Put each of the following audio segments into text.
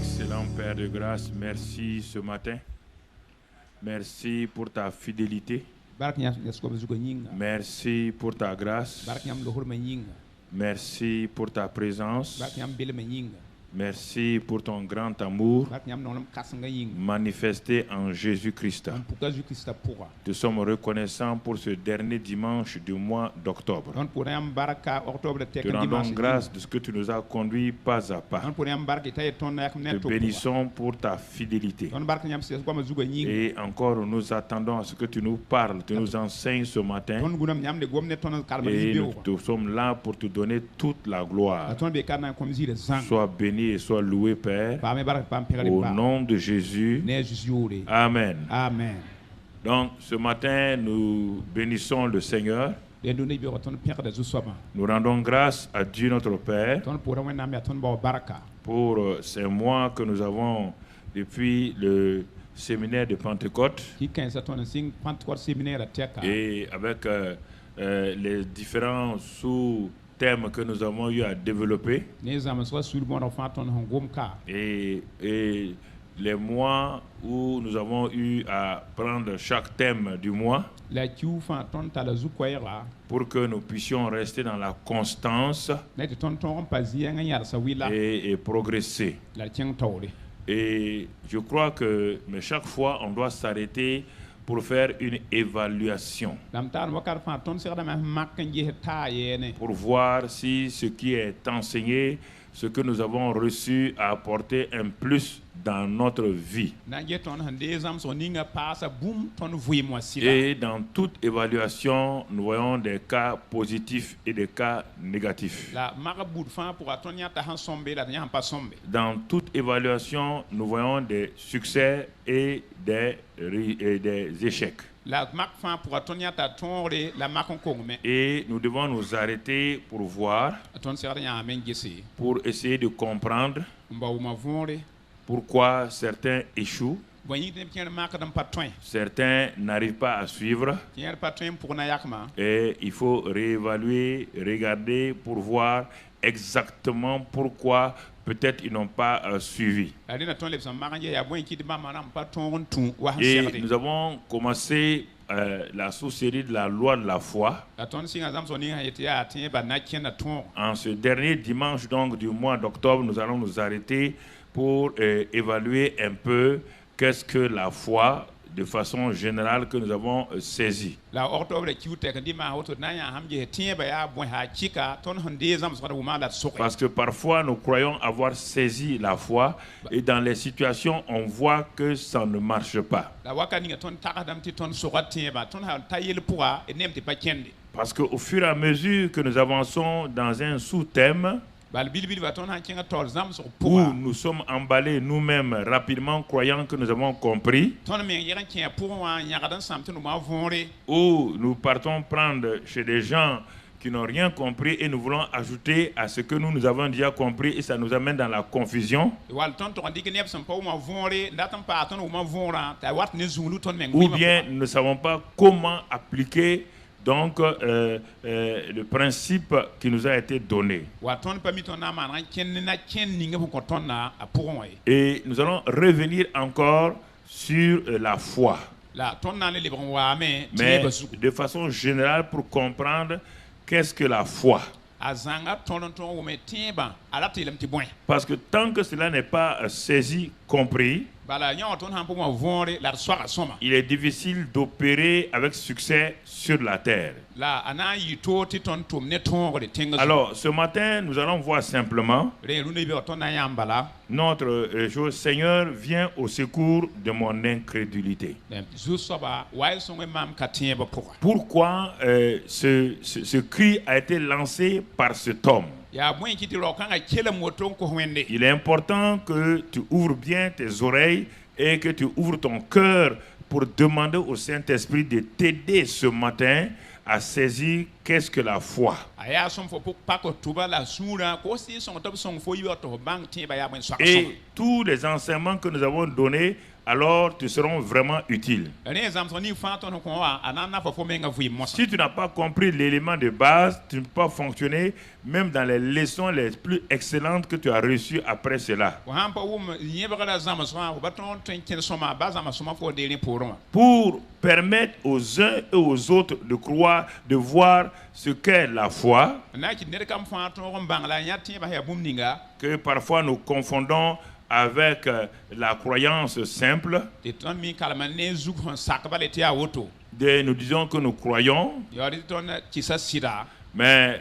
Excellent Père de grâce, merci ce matin. Merci pour ta fidélité. Merci pour ta grâce. Merci pour ta présence. Merci pour ton grand amour manifesté en Jésus-Christ. Nous sommes reconnaissants pour ce dernier dimanche du mois d'octobre. Te rendons grâce de ce que tu nous as conduits pas à pas. Te bénissons pour ta fidélité. Et encore, nous attendons à ce que tu nous parles, tu nous enseignes ce matin. Et nous sommes là pour te donner toute la gloire. Sois béni et sois loué, Père, au nom de Jésus. Amen. Amen. Donc, ce matin, nous bénissons le Seigneur. Nous rendons grâce à Dieu notre Père pour ces mois que nous avons depuis le séminaire de Pentecôte et avec les différents sous-thèmes que nous avons eu à développer et les mois où nous avons eu à prendre chaque thème du mois pour que nous puissions rester dans la constance et progresser. Et je crois que mais chaque fois, on doit s'arrêter pour faire une évaluation, pour voir si ce qui est enseigné, ce que nous avons reçu a apporté un plus dans notre vie. Et dans toute évaluation, nous voyons des cas positifs et des cas négatifs. Dans toute évaluation, nous voyons des succès et des échecs. Et nous devons nous arrêter pour voir, pour essayer de comprendre pourquoi certains échouent, certains n'arrivent pas à suivre. Et il faut réévaluer, regarder pour voir exactement pourquoi peut-être ils n'ont pas suivi. Et nous avons commencé la sous-série de la loi de la foi. En ce dernier dimanche donc, du mois d'octobre, nous allons nous arrêter pour évaluer un peu qu'est-ce que la foi de façon générale que nous avons saisi. Parce que parfois nous croyons avoir saisi la foi et dans les situations on voit que ça ne marche pas. Parce qu'au fur et à mesure que nous avançons dans un sous-thème, où nous sommes emballés nous-mêmes rapidement, croyant que nous avons compris, où nous partons prendre chez des gens qui n'ont rien compris et nous voulons ajouter à ce que nous avons déjà compris et ça nous amène dans la confusion. Ou bien nous ne savons pas comment appliquer donc le principe qui nous a été donné. Et nous allons revenir encore sur la foi, mais de façon générale pour comprendre qu'est-ce que la foi. Parce que tant que cela n'est pas saisi, compris, il est difficile d'opérer avec succès sur la terre. Alors, ce matin, nous allons voir simplement notre Seigneur vient au secours de mon incrédulité. Pourquoi ce cri a été lancé par cet homme? Il est important que tu ouvres bien tes oreilles et que tu ouvres ton cœur pour demander au Saint-Esprit de t'aider ce matin à saisir qu'est-ce que la foi. Et tous les enseignements que nous avons donnés alors te seront vraiment utiles. Si tu n'as pas compris l'élément de base, tu ne peux pas fonctionner même dans les leçons les plus excellentes que tu as reçues après cela. Pour permettre aux uns et aux autres de croire, de voir ce qu'est la foi, que parfois nous confondons avec la croyance simple. Nous disons que nous croyons, mais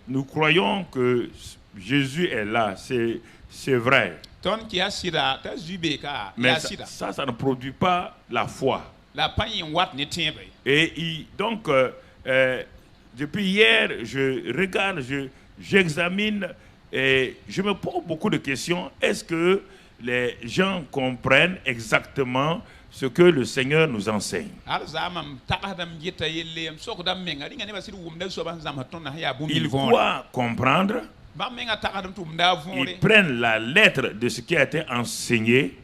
nous croyons que Jésus est là, c'est vrai. Mais ça ne produit pas la foi. Et donc, depuis hier, je regarde, j'examine et je me pose beaucoup de questions. Est-ce que les gens comprennent exactement ce que le Seigneur nous enseigne? Ils croient comprendre. Ils prennent la lettre de ce qui a été enseigné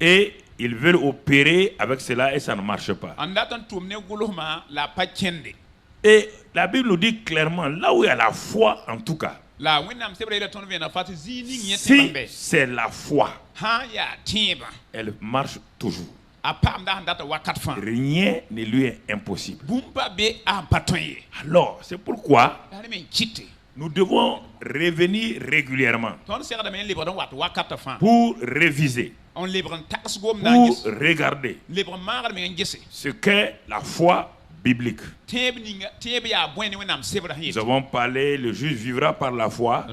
et ils veulent opérer avec cela et ça ne marche pas. Et la Bible nous dit clairement, là où il y a la foi en tout cas, si c'est la foi, elle marche toujours. Rien ne lui est impossible. Alors, c'est pourquoi nous devons revenir régulièrement pour réviser, pour regarder ce qu'est la foi biblique. Nous avons parlé, le juste vivra par la foi.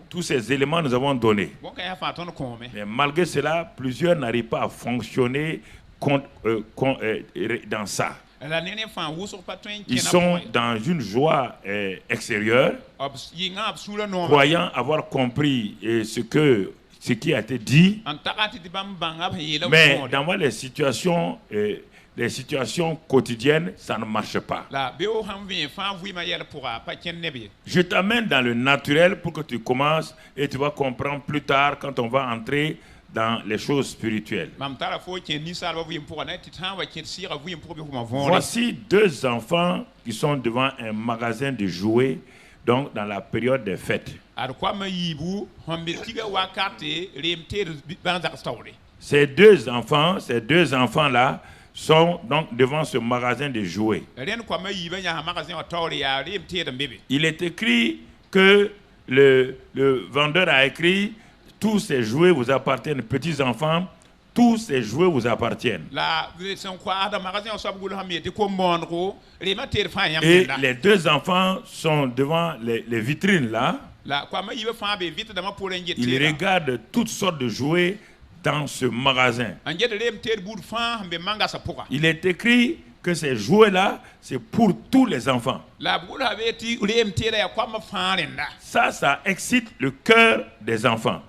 Tous ces éléments nous avons donnés. Mais malgré cela, plusieurs n'arrivent pas à fonctionner dans ça. Ils sont dans une joie extérieure, croyant avoir compris ce qui a été dit, mais dans les situations quotidiennes, ça ne marche pas. Je t'amène dans le naturel pour que tu commences et tu vas comprendre plus tard quand on va entrer dans les choses spirituelles. Voici deux enfants qui sont devant un magasin de jouets, donc dans la période des fêtes. Ces deux enfants-là sont donc devant ce magasin de jouets. Il est écrit que le vendeur a écrit: tous ces jouets vous appartiennent, petits enfants, tous ces jouets vous appartiennent. Et les deux enfants sont devant les vitrines là. Ils regardent toutes sortes de jouets dans ce magasin. Il est écrit que ces jouets-là, c'est pour tous les enfants. Ça excite le cœur des enfants.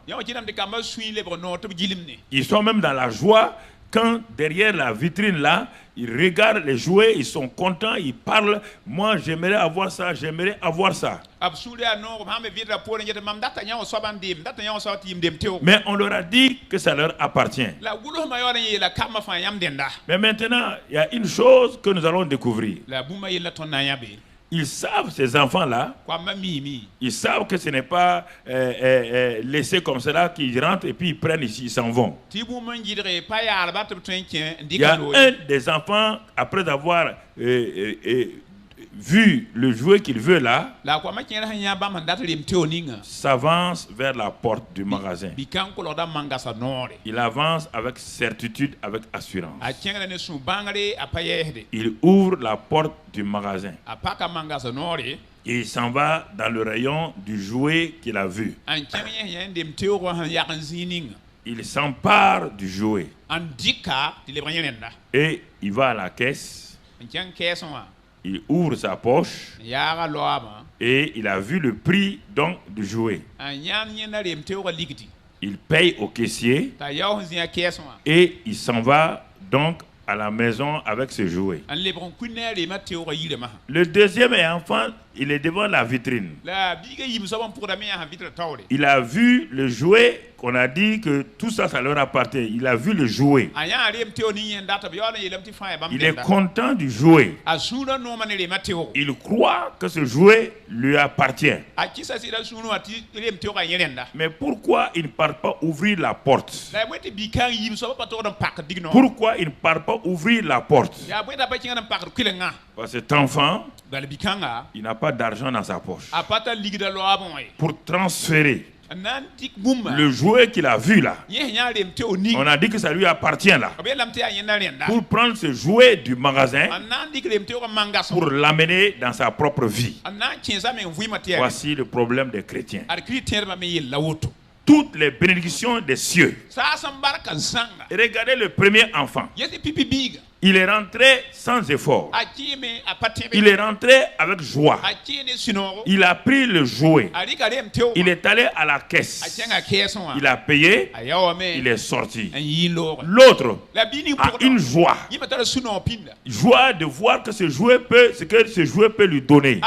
Ils sont même dans la joie quand derrière la vitrine là, ils regardent les jouets, ils sont contents, ils parlent. Moi, j'aimerais avoir ça, j'aimerais avoir ça. Mais on leur a dit que ça leur appartient. Mais maintenant, il y a une chose que nous allons découvrir. Ils savent, ces enfants-là, ils savent que ce n'est pas laissé comme cela, qu'ils rentrent et puis ils prennent ici, ils s'en vont. Il y a un des enfants, après avoir vu le jouet qu'il veut là, s'avance vers la porte du magasin. Il avance avec certitude, avec assurance. Il ouvre la porte du magasin. Et il s'en va dans le rayon du jouet qu'il a vu. Il s'empare du jouet. Et il va à la caisse. Il ouvre sa poche et il a vu le prix donc du jouet. Il paye au caissier et il s'en va donc à la maison avec ce jouet. Le deuxième enfant, il est devant la vitrine. Il a vu le jouet qu'on a dit que tout ça, ça leur appartient. Il a vu le jouet. Il est content du jouet. Il croit que ce jouet lui appartient. Mais pourquoi il ne part pas ouvrir la porte? Pourquoi il ne part pas ouvrir la porte? Parce que cet enfant, il n'a pas d'argent dans sa poche pour transférer le jouet qu'il a vu là. On a dit que ça lui appartient là. Pour prendre ce jouet du magasin, pour l'amener dans sa propre vie. Voici le problème des chrétiens. Toutes les bénédictions des cieux. Regardez le premier enfant. Il est rentré sans effort. Il est rentré avec joie. Il a pris le jouet. Il est allé à la caisse. Il a payé. Il est sorti. L'autre a une joie. Joie de voir que ce jouet peut lui donner.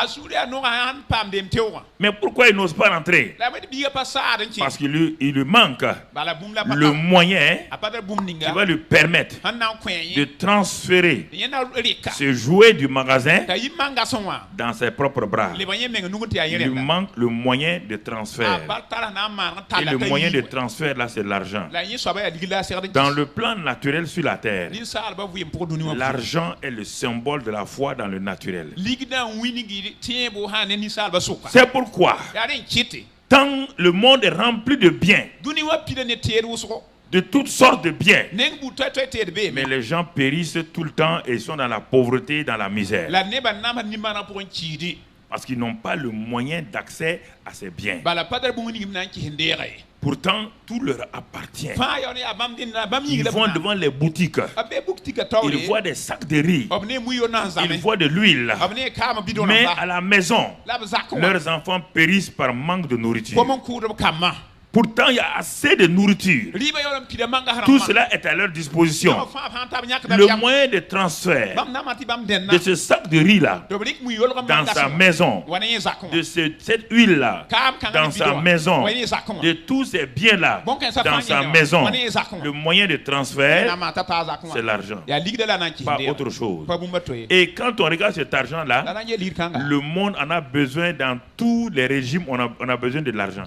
Mais pourquoi il n'ose pas rentrer? Parce qu'il lui manque le moyen qui va lui permettre de transférer ce jouet du magasin dans ses propres bras. Il lui manque le moyen de transfert. Et le moyen de transfert là, c'est l'argent. Dans le plan naturel sur la terre, l'argent est le symbole de la foi dans le naturel. C'est pourquoi tant le monde est rempli de biens, de toutes sortes de biens, mais les gens périssent tout le temps et sont dans la pauvreté, dans la misère, parce qu'ils n'ont pas le moyen d'accès à ces biens. Pourtant, tout leur appartient. Ils vont devant les boutiques. Ils voient des sacs de riz. Ils voient de l'huile. Mais à la maison, leurs enfants périssent par manque de nourriture. Pourtant, il y a assez de nourriture. Tout cela est à leur disposition. Le moyen de transfert de ce sac de riz-là dans sa maison, de cette huile-là dans sa maison, de tous ces biens-là dans sa maison, le moyen de transfert, c'est l'argent. Pas autre chose. Et quand on regarde cet argent-là, le monde en a besoin. Dans tous les régimes, on a besoin de l'argent.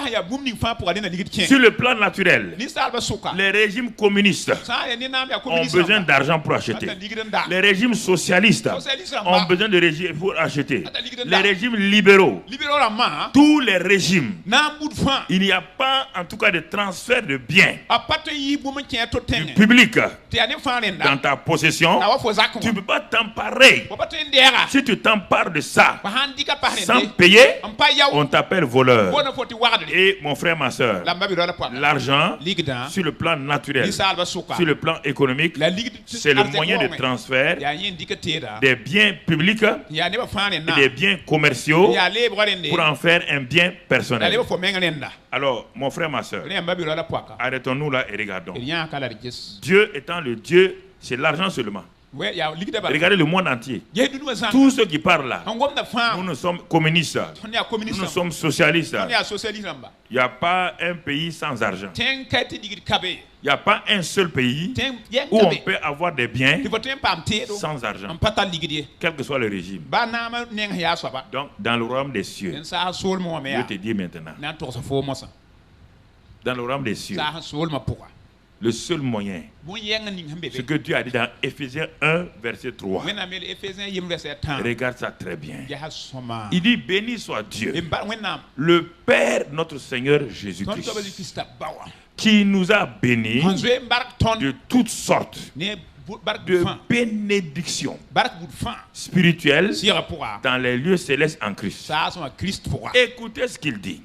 Sur le plan naturel, les régimes communistes ont besoin d'argent pour acheter. Les régimes socialistes ont besoin de régimes pour acheter. Les régimes libéraux, tous les régimes, il n'y a pas en tout cas de transfert de biens du public dans ta possession. Tu ne peux pas t'emparer. Si tu t'empares de ça sans payer, on t'appelle voleur. Et mon frère, ma soeur, l'argent, sur le plan naturel, sur le plan économique, c'est le moyen de transfert des biens publics et des biens commerciaux pour en faire un bien personnel. Alors, mon frère, ma soeur, arrêtons-nous là et regardons. Dieu étant le Dieu, c'est l'argent seulement. Regardez le monde entier. Tous ceux qui parlent là, nous sommes communistes, nous sommes socialistes. Il n'y a pas un pays sans argent. Il n'y a pas un seul pays où on peut avoir des biens sans argent, quel que soit le régime. Donc, dans le royaume des cieux, je te dis maintenant, dans le royaume des cieux, le seul moyen, ce que Dieu a dit dans Ephésiens 1, verset 3. Regarde ça très bien. Il dit, béni soit Dieu, le Père notre Seigneur Jésus-Christ, qui nous a bénis de toutes sortes de bénédictions spirituelles dans les lieux célestes en Christ. Écoutez ce qu'il dit.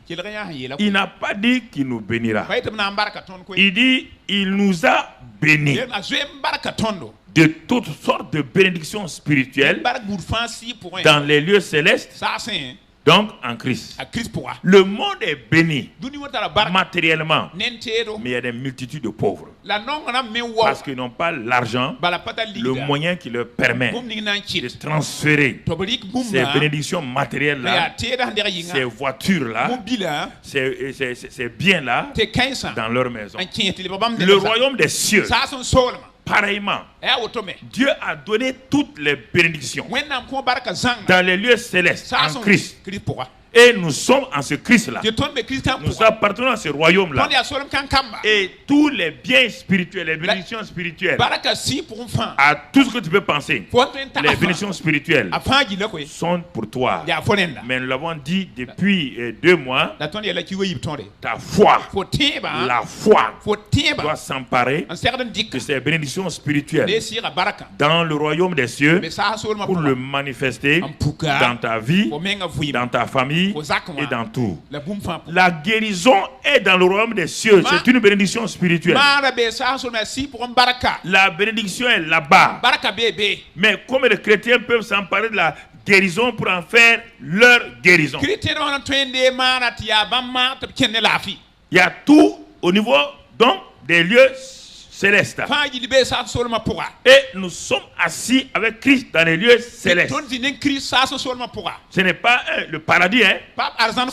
Il n'a pas dit qu'il nous bénira. Il dit, il nous a bénis de toutes sortes de bénédictions spirituelles dans les lieux célestes Donc en Christ. Le monde est béni matériellement, mais il y a des multitudes de pauvres. Parce qu'ils n'ont pas l'argent, le moyen qui leur permet de transférer ces bénédictions matérielles-là, ces voitures-là, ces biens-là dans leur maison. Le royaume des cieux, pareillement, Dieu a donné toutes les bénédictions dans les lieux célestes en Christ. Et nous sommes en ce Christ-là. Nous appartenons à ce royaume-là. Et tous les biens spirituels, les bénédictions spirituelles, à tout ce que tu peux penser, les bénédictions spirituelles sont pour toi. Mais nous l'avons dit depuis 2 mois, ta foi, la foi doit s'emparer de ces bénédictions spirituelles dans le royaume des cieux pour le manifester dans ta vie, dans ta famille et dans tout. La guérison est dans le royaume des cieux. C'est une bénédiction spirituelle. La bénédiction est là-bas. Mais comme les chrétiens peuvent s'emparer de la guérison pour en faire leur guérison. Il y a tout au niveau donc des lieux céleste. Et nous sommes assis avec Christ dans les lieux célestes. Ce n'est pas le paradis, hein?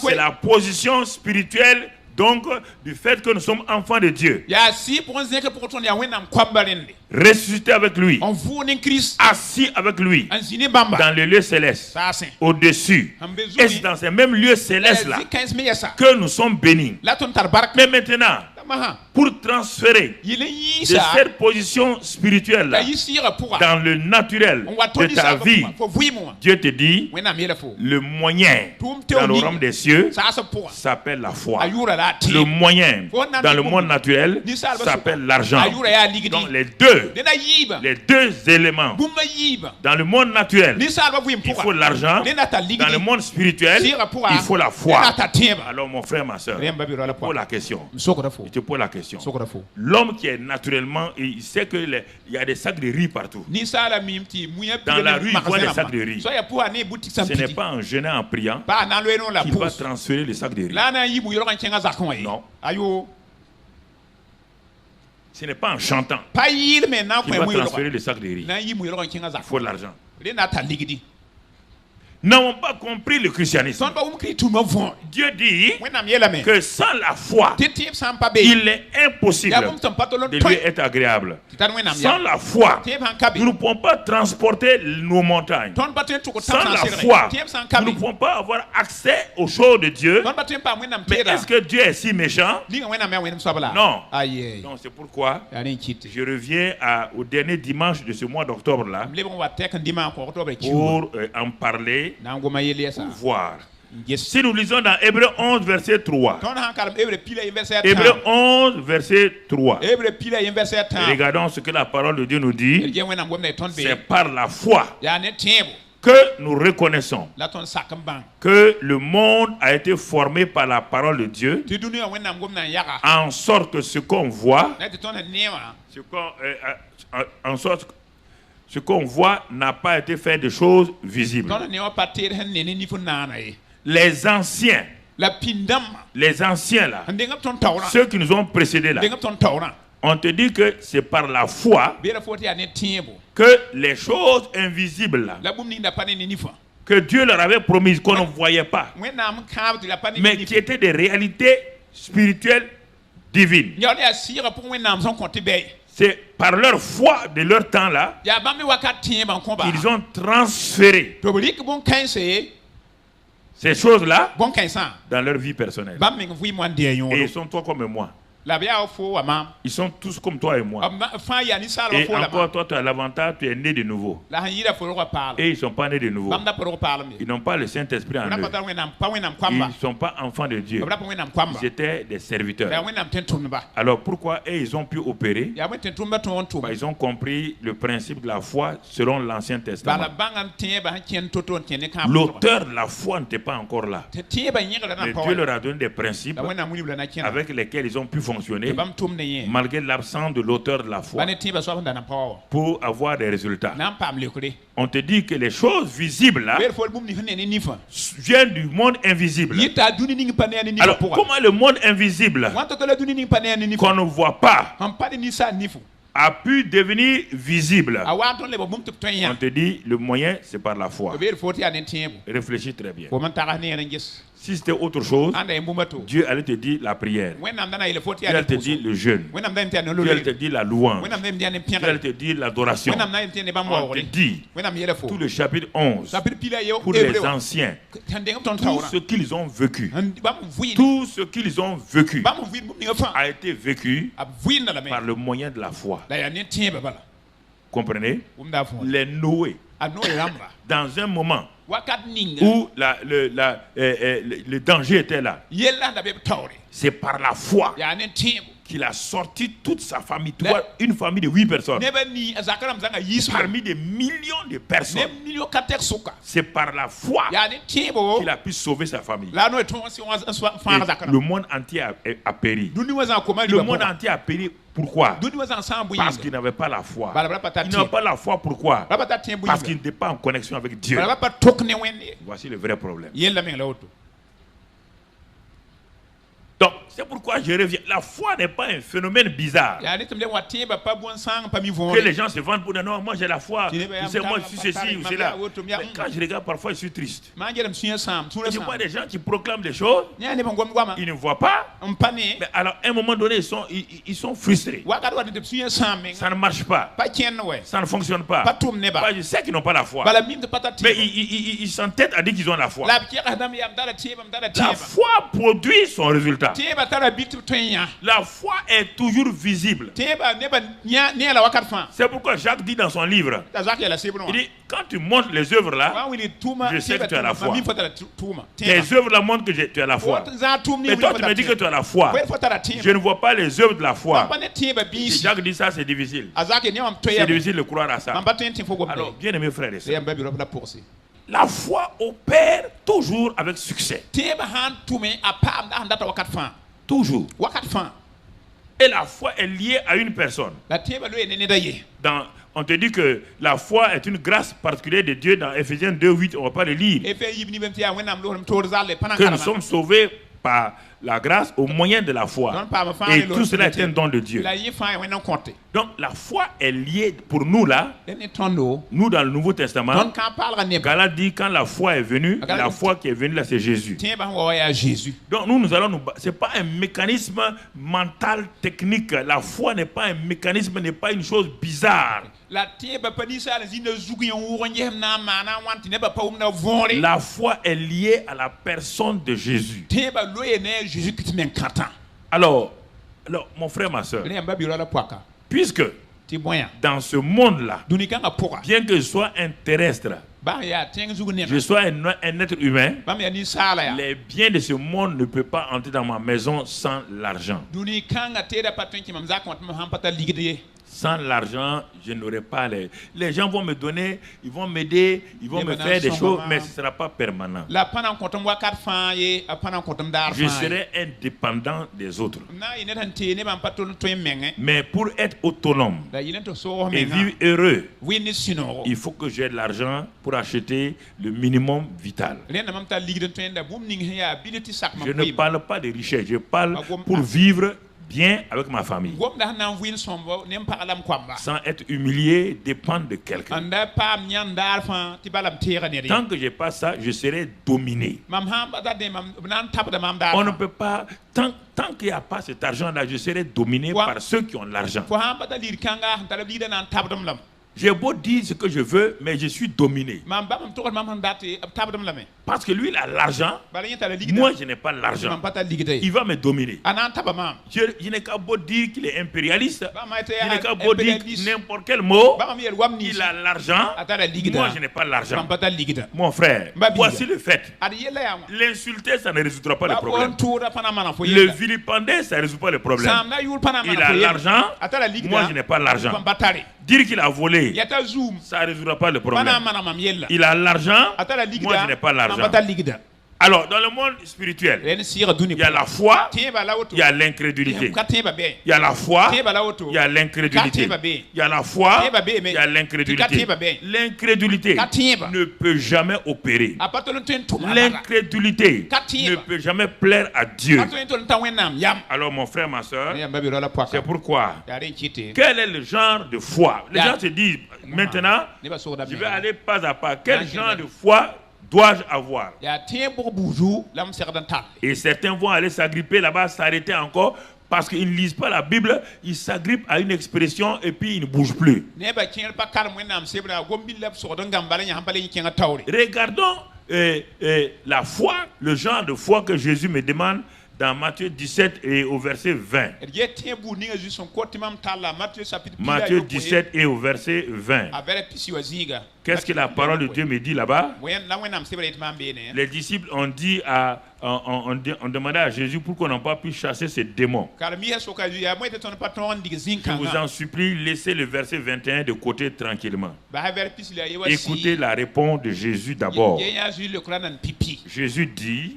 C'est la position spirituelle donc du fait que nous sommes enfants de Dieu. Ressuscité avec lui, assis avec lui dans les lieux célestes, au-dessus. Et c'est dans ces mêmes lieux célestes-là que nous sommes bénis. Mais maintenant, pour transférer de cette position spirituelle dans le naturel de ta vie, Dieu te dit, le moyen dans le royaume des cieux s'appelle la foi. Le moyen dans le monde naturel s'appelle l'argent. Donc les deux éléments dans le monde naturel, il faut l'argent. Dans le monde spirituel, il faut la foi. Alors mon frère, ma soeur, pour la question, je te pose la question. L'homme qui est naturellement, il sait qu'il y a des sacs de riz partout. Dans la rue, il voit des sacs de riz. Ce n'est pas en jeûnant, en priant qu'il va transférer les sacs de riz. Non. Ce n'est pas en chantant qu'il va transférer les sacs de riz. Il faut de l'argent. N'avons pas compris le christianisme. Dieu dit que sans la foi, il est impossible de lui être agréable. Sans la foi, nous ne pouvons pas transporter nos montagnes. Sans la foi, nous ne pouvons pas avoir accès aux choses de Dieu. Mais est-ce que Dieu est si méchant? Non. Donc c'est pourquoi je reviens au dernier dimanche de ce mois d'octobre-là pour en parler. Pour voir. Si nous lisons dans Hébreux 11, verset 3. Hébreux 11, verset 3. Regardons ce que la parole de Dieu nous dit. C'est par la foi que nous reconnaissons que le monde a été formé par la parole de Dieu, en sorte que ce qu'on voit, ce qu'on voit n'a pas été fait de choses visibles. Les anciens là, ceux qui nous ont précédés là, on te dit que c'est par la foi que les choses invisibles là, que Dieu leur avait promises, qu'on ne voyait pas, mais qui étaient des réalités spirituelles divines. C'est par leur foi de leur temps là qu'ils ont transféré ces choses-là dans leur vie personnelle. Et ils sont toi comme moi. Ils sont tous comme toi et moi. Et encore toi, tu as l'avantage, tu es né de nouveau. Et ils ne sont pas nés de nouveau. Ils n'ont pas le Saint-Esprit en eux. Ils ne sont pas enfants de Dieu. Ils étaient des serviteurs. Alors pourquoi ils ont pu opérer? Ils ont compris le principe de la foi selon l'Ancien Testament. L'auteur de la foi n'était pas encore là. Mais Dieu leur a donné des principes avec lesquels ils ont pu fonctionner. fonctionner malgré l'absence de l'auteur de la foi pour avoir des résultats. On te dit que les choses visibles là viennent du monde invisible. Alors comment le monde invisible qu'on ne voit pas a pu devenir visible? On te dit le moyen c'est par la foi. Réfléchis très bien. Si c'était autre chose, Dieu allait te dire la prière. Dieu allait te dire le jeûne. Dieu allait te dire la louange. Dieu allait te dire l'adoration. On te dit tout le chapitre 11 pour les anciens, tout ce qu'ils ont vécu, tout ce qu'ils ont vécu a été vécu par le moyen de la foi. Comprenez? Les Noé, dans un moment où le danger était là, c'est par la foi qu'il a sorti toute sa famille. Tu vois, une famille de 8 personnes parmi des millions de personnes. C'est par la foi qu'il a pu sauver sa famille. Et le monde entier a péri. Le monde entier a péri. Pourquoi? Parce qu'il n'avait pas la foi. Il n'avait pas la foi, pourquoi? Parce qu'il n'était pas en connexion avec Dieu. Voici le vrai problème. Donc, c'est pourquoi je reviens. La foi n'est pas un phénomène bizarre. Que les gens se vendent pour dire non, moi j'ai la foi. Tu sais, moi je suis ceci ou cela. Mais quand je regarde, parfois je suis triste. Je vois des gens qui proclament des choses. Ils ne voient pas. Mais alors, à un moment donné, ils sont frustrés. Ça ne marche pas. Ça ne fonctionne pas. Je sais qu'ils n'ont pas la foi. Mais ils s'entêtent à dire qu'ils ont la foi. La foi produit son résultat. La foi est toujours visible. C'est pourquoi Jacques dit dans son livre, il dit, quand tu montres les œuvres là, je sais que tu as la foi. Tes œuvres là montrent que tu as la foi. Mais toi tu me dis que tu as la foi. Je ne vois pas les œuvres de la foi. Et Jacques dit ça, c'est difficile. C'est difficile de croire à ça. Alors, bien aimés frères et sœurs, la foi opère toujours avec succès. Toujours. Et la foi est liée à une personne. On te dit que la foi est une grâce particulière de Dieu dans Ephésiens 2:8. On ne va pas le lire. Que nous sommes sauvés par la grâce au moyen de la foi. Et tout cela est un don de Dieu. Donc la foi est liée pour nous là. Nous dans le Nouveau Testament, Galates dit quand la foi est venue, la foi qui est venue là c'est Jésus. Donc nous allons c'est pas un mécanisme mental technique. La foi n'est pas un mécanisme, n'est pas une chose bizarre. La foi est liée à la personne de Jésus. Alors, mon frère, ma soeur, puisque dans ce monde-là, bien que je sois un terrestre, je sois un être humain, les biens de ce monde ne peuvent pas entrer dans ma maison sans l'argent. Sans l'argent, je n'aurai pas les gens vont me donner, ils vont m'aider, ils vont me faire des choses, mais ce ne sera pas permanent. Je serai indépendant des autres. Mais pour être autonome et vivre heureux, il faut que j'ai de l'argent pour acheter le minimum vital. Je ne parle pas de richesse, je parle pour vivre bien avec ma famille, sans être humilié, dépendre de quelqu'un. Tant que je n'ai pas ça, je serai dominé. On ne peut pas, tant qu'il n'y a pas cet argent-là, je serai dominé par ceux qui ont l'argent. J'ai beau dire ce que je veux, mais je suis dominé. Parce que lui, il a l'argent. Moi, je n'ai pas l'argent. Il va me dominer. Je n'ai qu'à beau dire qu'il est impérialiste. Je n'ai qu'à beau dire n'importe quel mot. Il a l'argent. Moi, je n'ai pas l'argent. Mon frère, voici le fait. L'insulter, ça ne résoudra pas le problème. Le vilipender, ça ne résout pas le problème. Il a l'argent. Moi, je n'ai pas l'argent. Dire qu'il a volé, ça ne résoudra pas le problème. Il a l'argent, moi je n'ai pas l'argent. Alors, dans le monde spirituel, il y a la foi, il y a l'incrédulité. Il y a la foi, il y a l'incrédulité. Il y a la foi, il y a l'incrédulité. L'incrédulité ne peut jamais opérer. L'incrédulité ne peut jamais plaire à Dieu. Alors, mon frère, ma soeur, c'est pourquoi, quel est le genre de foi? Les gens se disent, maintenant, je vais aller pas à pas. Quel genre de foi dois-je avoir? Et certains vont aller s'agripper là-bas, s'arrêter encore, parce qu'ils ne lisent pas la Bible, ils s'agrippent à une expression et puis ils ne bougent plus. Regardons la foi, le genre de foi que Jésus me demande dans Matthieu 17 et au verset 20. Matthieu 17 et au verset 20. Qu'est-ce que la parole de Dieu me dit là-bas? Les disciples ont dit on demandait à Jésus pourquoi on n'a pas pu chasser ces démons. Je vous en supplie, laissez le verset 21 de côté tranquillement. Écoutez la réponse de Jésus d'abord. Jésus dit,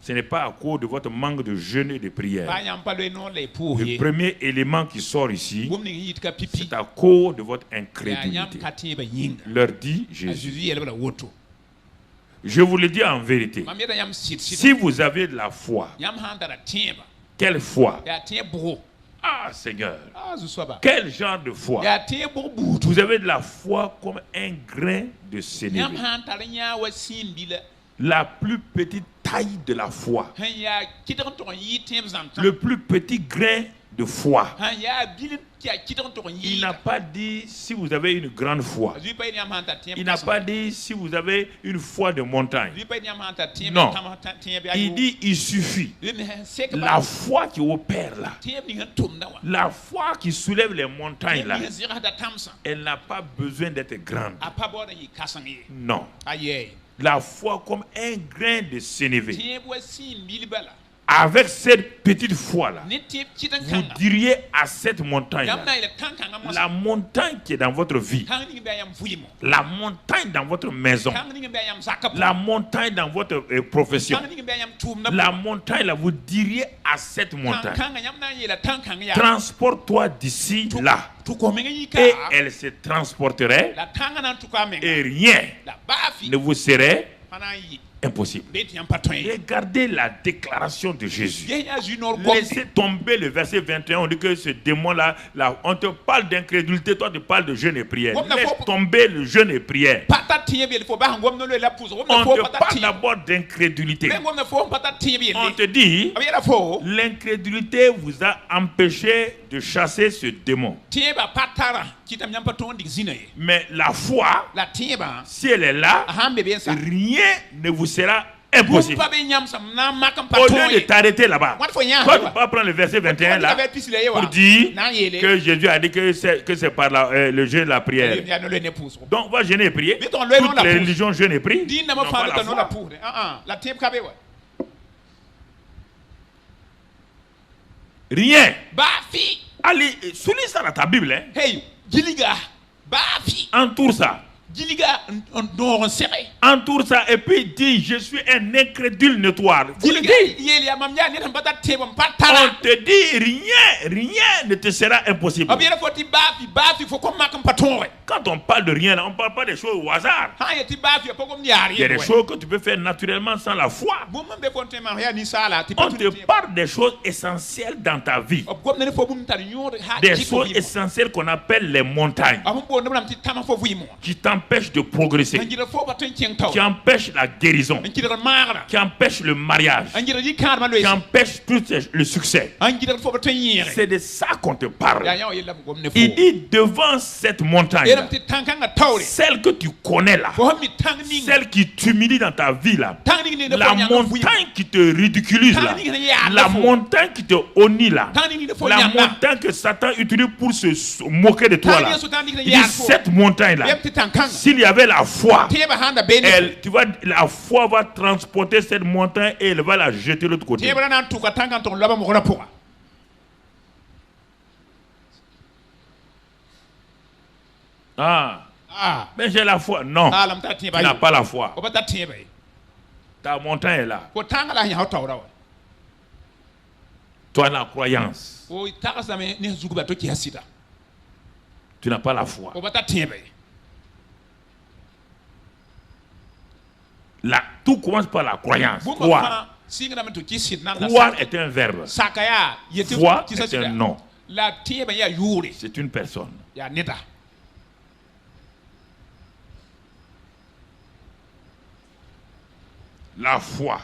ce n'est pas à cause de votre manque de jeûne et de prière. Le premier élément qui sort ici, c'est à cause de votre incrédulité. Leur dit Jésus. Je vous le dis en vérité. Si vous avez de la foi, quelle foi? Ah Seigneur, quel genre de foi? Vous avez de la foi comme un grain de sénévé. La plus petite taille de la foi. Le plus petit grain de foi. Il n'a pas dit si vous avez une grande foi. Il n'a pas dit si vous avez une foi de montagne. Non. Il dit il suffit. La foi qui opère là. La foi qui soulève les montagnes là. Elle n'a pas besoin d'être grande. Non. La foi comme un grain de sénévé. Avec cette petite foi-là, vous diriez à cette montagne-là, la montagne qui est dans votre vie, la montagne dans votre maison, la montagne dans votre profession, la montagne-là, vous diriez à cette montagne, transporte-toi d'ici là. Et elle se transporterait et rien ne vous serait impossible. Regardez la déclaration de Jésus. Laissez tomber le verset 21. On dit que ce démon-là, on te parle d'incrédulité, toi tu parles de jeûne et prière. Laisse tomber le jeûne et prière. On te parle d'abord d'incrédulité. On te dit, l'incrédulité vous a empêché de chasser ce démon. Mais la foi, si elle est là, rien ne vous sera impossible. Au lieu de t'arrêter là-bas, toi tu vas prendre le verset 21 là pour dire que Jésus a dit que c'est par le jeûne et la prière. Donc on va jeûner et prier. Toutes les religions jeûnent et prient. Non, pas la foi. Rien. Allez, souligne ça dans ta Bible. Entoure ça. Entoure ça et puis dit je suis un incrédule notoire. On te dit rien ne te sera impossible. Quand on parle de rien, on ne parle pas des choses au hasard. Il y a des choses que tu peux faire naturellement sans la foi. On te parle des choses essentielles dans ta vie. Des choses essentielles qu'on appelle les montagnes. Qui t'empêchent de progresser. Qui empêchent la guérison. Qui empêchent le mariage. Qui empêchent tout le succès. C'est de ça qu'on te parle. Il dit devant cette montagne, celle que tu connais là, celle qui t'humilie dans ta vie là, la montagne qui te ridiculise là, la montagne qui te honnie là, la montagne que Satan utilise pour se moquer de toi là, il dit cette montagne là, s'il y avait la foi, la foi va transporter cette montagne et elle va la jeter de l'autre côté. Mais j'ai la foi. Non, tu n'as pas la foi. Ta montagne est là. Toi, la croyance. Tu n'as pas la foi. Là, tout commence par la croyance. Croire. Croire est un verbe. Foi est un nom. C'est une personne. La foi.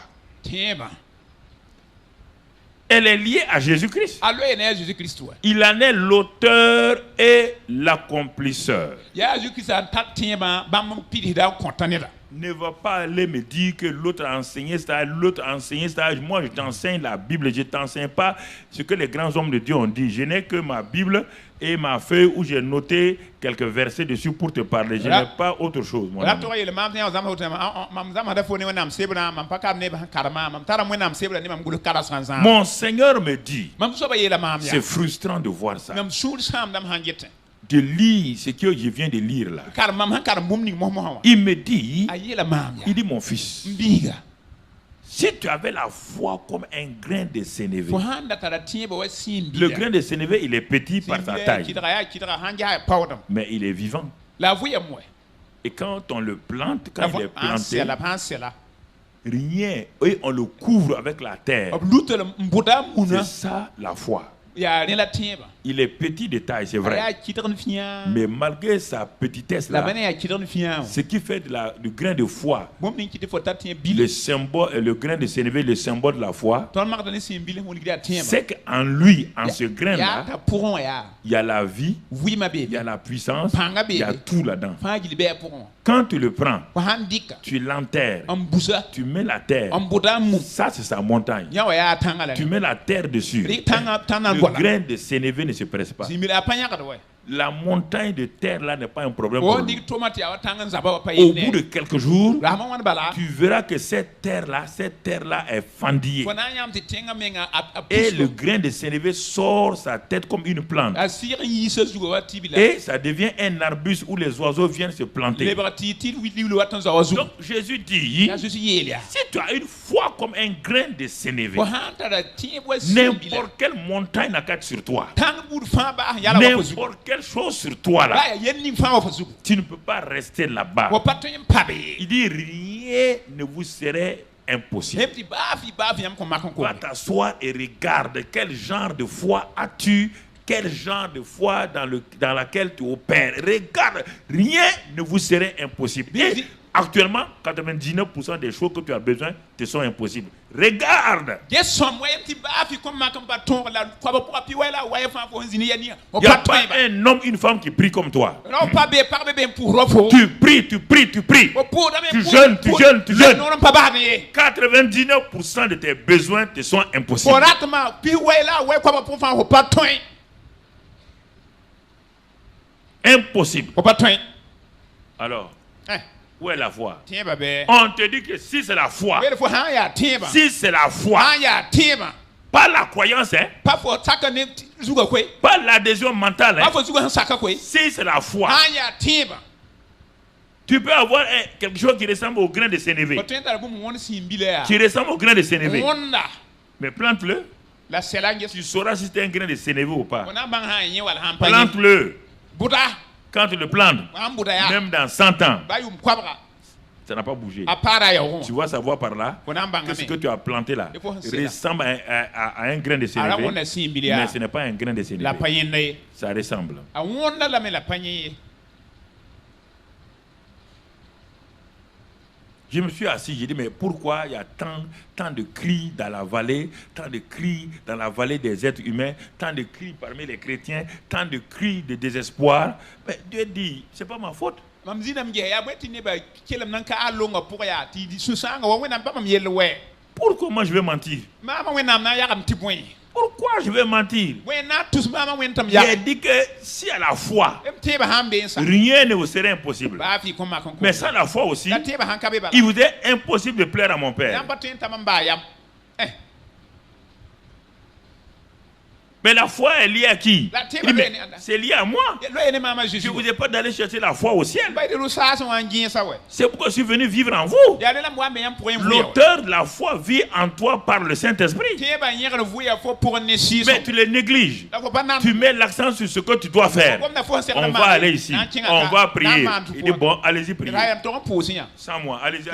Elle est liée à Jésus-Christ. Il en est l'auteur et l'accomplisseur. Ne va pas aller me dire que l'autre a enseigné ça, l'autre a enseigné ça. Moi, je t'enseigne la Bible, je ne t'enseigne pas ce que les grands hommes de Dieu ont dit. Je n'ai que ma Bible et ma feuille où j'ai noté quelques versets dessus pour te parler. Je n'ai pas autre chose. Mon Seigneur me dit, c'est frustrant de voir ça. De lire ce que je viens de lire là. Il me dit, mon fils, si tu avais la foi comme un grain de sénévé, le grain de sénévé, il est petit par sa taille, mais il est vivant. Et quand on le plante, quand il est planté, rien, et on le couvre avec la terre. C'est ça la foi. Il est petit de taille, c'est vrai. Mais malgré sa petitesse là, ce qui fait du grain de foi, le symbole, le grain de sénévé, le symbole de la foi, c'est qu'en lui, en ce grain là, il y a la vie, il y a la puissance, il y a tout là-dedans. Quand tu le prends, tu l'enterres, tu mets la terre, ça c'est sa montagne. Tu mets la terre dessus. Le grain de sénévé ne se presse pas. La montagne de terre là n'est pas un problème pour lui. Au bout de quelques jours, tu verras que cette terre là est fendillée. Et le grain de sénévé sort sa tête comme une plante. Et ça devient un arbuste où les oiseaux viennent se planter. Donc Jésus dit, si tu as une foi comme un grain de sénévé, n'importe quelle montagne n'a qu'à être sur toi. N'importe quelle chose sur toi là, tu ne peux pas rester là-bas. Il dit rien ne vous serait impossible. Va t'asseoir et regarde quel genre de foi as-tu, quel genre de foi dans laquelle tu opères. Regarde, rien ne vous serait impossible. Et actuellement, 99% des choses que tu as besoin te sont impossibles. Regarde. Il n'y a pas un homme, une femme qui prie comme toi. Tu pries. Tu jeûnes. 99% de tes besoins te sont impossibles. Impossible. Alors, où est la foi? On te dit que si c'est la foi, pas la croyance, pas l'adhésion mentale, si c'est la foi, tu peux avoir quelque chose qui ressemble au grain de sénévé. Qui ressemble au grain de sénévé. Mais plante-le. Tu sauras si c'est un grain de sénévé ou pas. Plante-le. Quand tu le plantes, même dans 100 ans, ça n'a pas bougé. Tu vas savoir par là que ce que tu as planté là ressemble à un grain de sénévé, mais ce n'est pas un grain de sénévé. Ça ressemble. Je me suis assis, j'ai dit, mais pourquoi il y a tant de cris dans la vallée, tant de cris dans la vallée des êtres humains, tant de cris parmi les chrétiens, tant de cris de désespoir? Mais Dieu dit, c'est pas ma faute. Pourquoi moi je vais mentir? Pourquoi je vais mentir? J'ai dit que si à la foi, rien ne vous serait impossible. Mais sans la foi aussi, il vous est impossible de plaire à mon Père. Mais la foi est liée à qui? C'est lié à moi. Je ne vous ai pas d'aller chercher la foi au ciel. C'est pourquoi je suis venu vivre en vous. L'auteur de la foi vit en toi par le Saint-Esprit. Mais tu le négliges. Tu mets l'accent sur ce que tu dois faire. On va aller ici. On va prier. Il dit bon, allez-y prier. Sans moi, allez-y.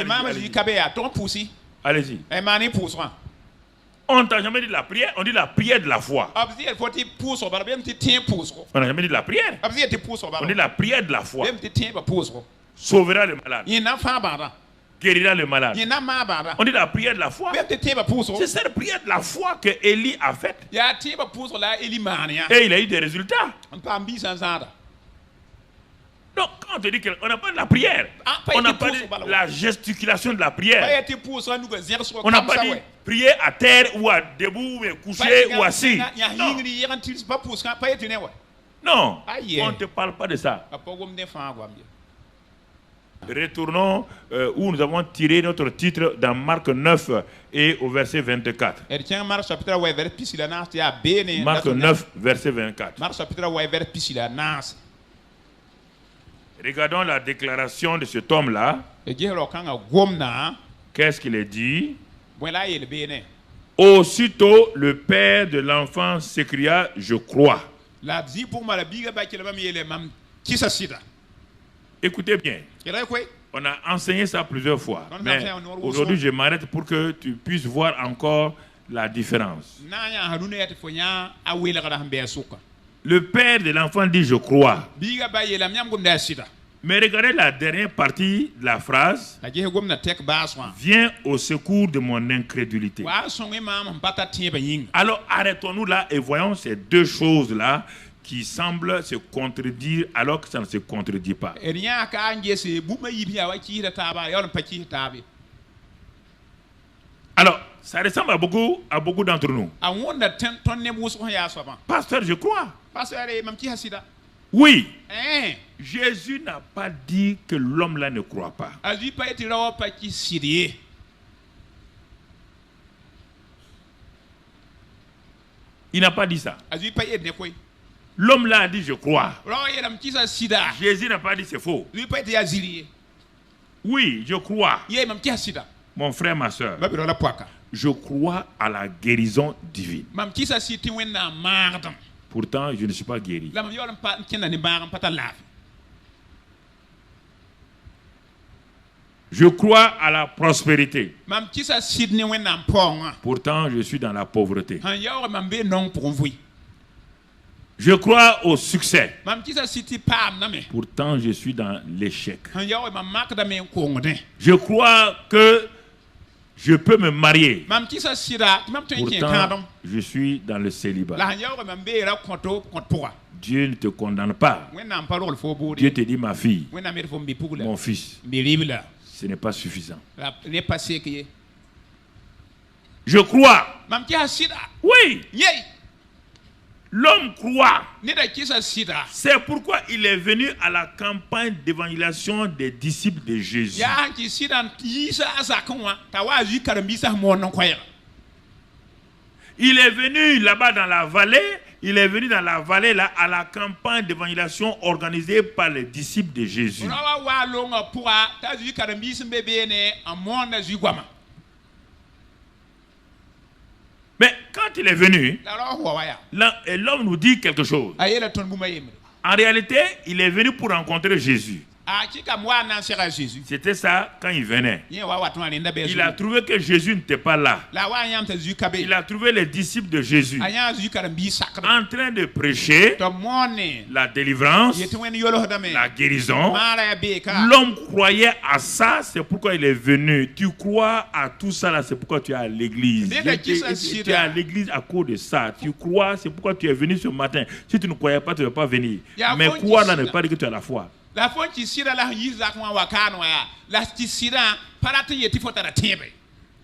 Allez-y. On t'a jamais dit la prière, on dit la prière de la foi. On n'a jamais dit la prière. On dit la prière de la foi. Sauvera le malade. Guérira le malade. On dit la prière de la foi. C'est cette prière de la foi que Élie a faite. Et il a eu des résultats. Donc, quand on te dit qu'on n'a pas de la prière, on n'a pas dit la gesticulation de la prière. On n'a pas dit prier à terre ou à debout, ou couché ou assis. Non, on ne te parle pas de ça. Retournons où nous avons tiré notre titre dans Marc 9 et au verset 24. Marc 9, verset 24. Regardons la déclaration de cet homme-là. Qu'est-ce qu'il a dit? Aussitôt, le père de l'enfant s'écria, je crois. Écoutez bien. On a enseigné ça plusieurs fois. Mais aujourd'hui, je m'arrête pour que tu puisses voir encore la différence. Le père de l'enfant dit, je crois. Mais regardez la dernière partie de la phrase. Viens au secours de mon incrédulité. Alors arrêtons-nous là et voyons ces deux choses-là qui semblent se contredire alors que ça ne se contredit pas. Alors, ça ressemble à beaucoup d'entre nous. Pasteur, je crois. Oui. Jésus n'a pas dit que l'homme là ne croit pas. Il n'a pas dit ça. L'homme là a dit je crois. Jésus n'a pas dit c'est faux. Oui, je crois. Mon frère, ma soeur, je crois à la guérison divine. Pourtant, je ne suis pas guéri. Je crois à la prospérité. Pourtant, je suis dans la pauvreté. Je crois au succès. Pourtant, je suis dans l'échec. Je crois que je peux me marier. Pourtant, je suis dans le célibat. Dieu ne te condamne pas. Dieu te dit, ma fille, mon fils, ce n'est pas suffisant. Je crois. Oui. L'homme croit. C'est pourquoi il est venu à la campagne d'évangélisation des disciples de Jésus. Il est venu là-bas dans la vallée. Il est venu dans la vallée là à la campagne d'évangélisation organisée par les disciples de Jésus. Mais quand il est venu, l'homme nous dit quelque chose. En réalité, il est venu pour rencontrer Jésus. C'était ça quand il venait. Il a trouvé que Jésus n'était pas là. Il a trouvé les disciples de Jésus en train de prêcher la délivrance, la guérison. L'homme croyait à ça, c'est pourquoi il est venu. Tu crois à tout ça là, c'est pourquoi tu es à l'église. Tu es à l'église à cause de ça. Tu crois, c'est pourquoi tu es venu ce matin. Si tu ne croyais pas, tu ne vas pas venir. Mais croire là ne veut pas dire que tu as la foi.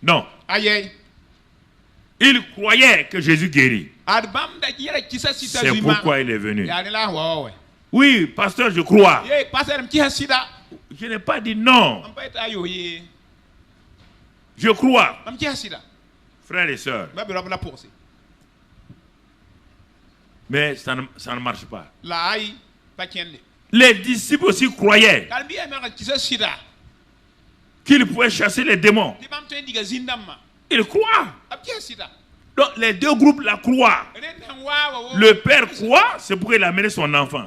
Non. Il croyait que Jésus guérit. C'est pourquoi il est venu. Oui, pasteur, je crois. Je n'ai pas dit non. Je crois. Frères et sœurs, Mais ça ne marche pas. Les disciples aussi croyaient qu'ils pouvaient chasser les démons. Ils croient. Donc les deux groupes la croient. Le père croit, c'est pourquoi il a amené son enfant.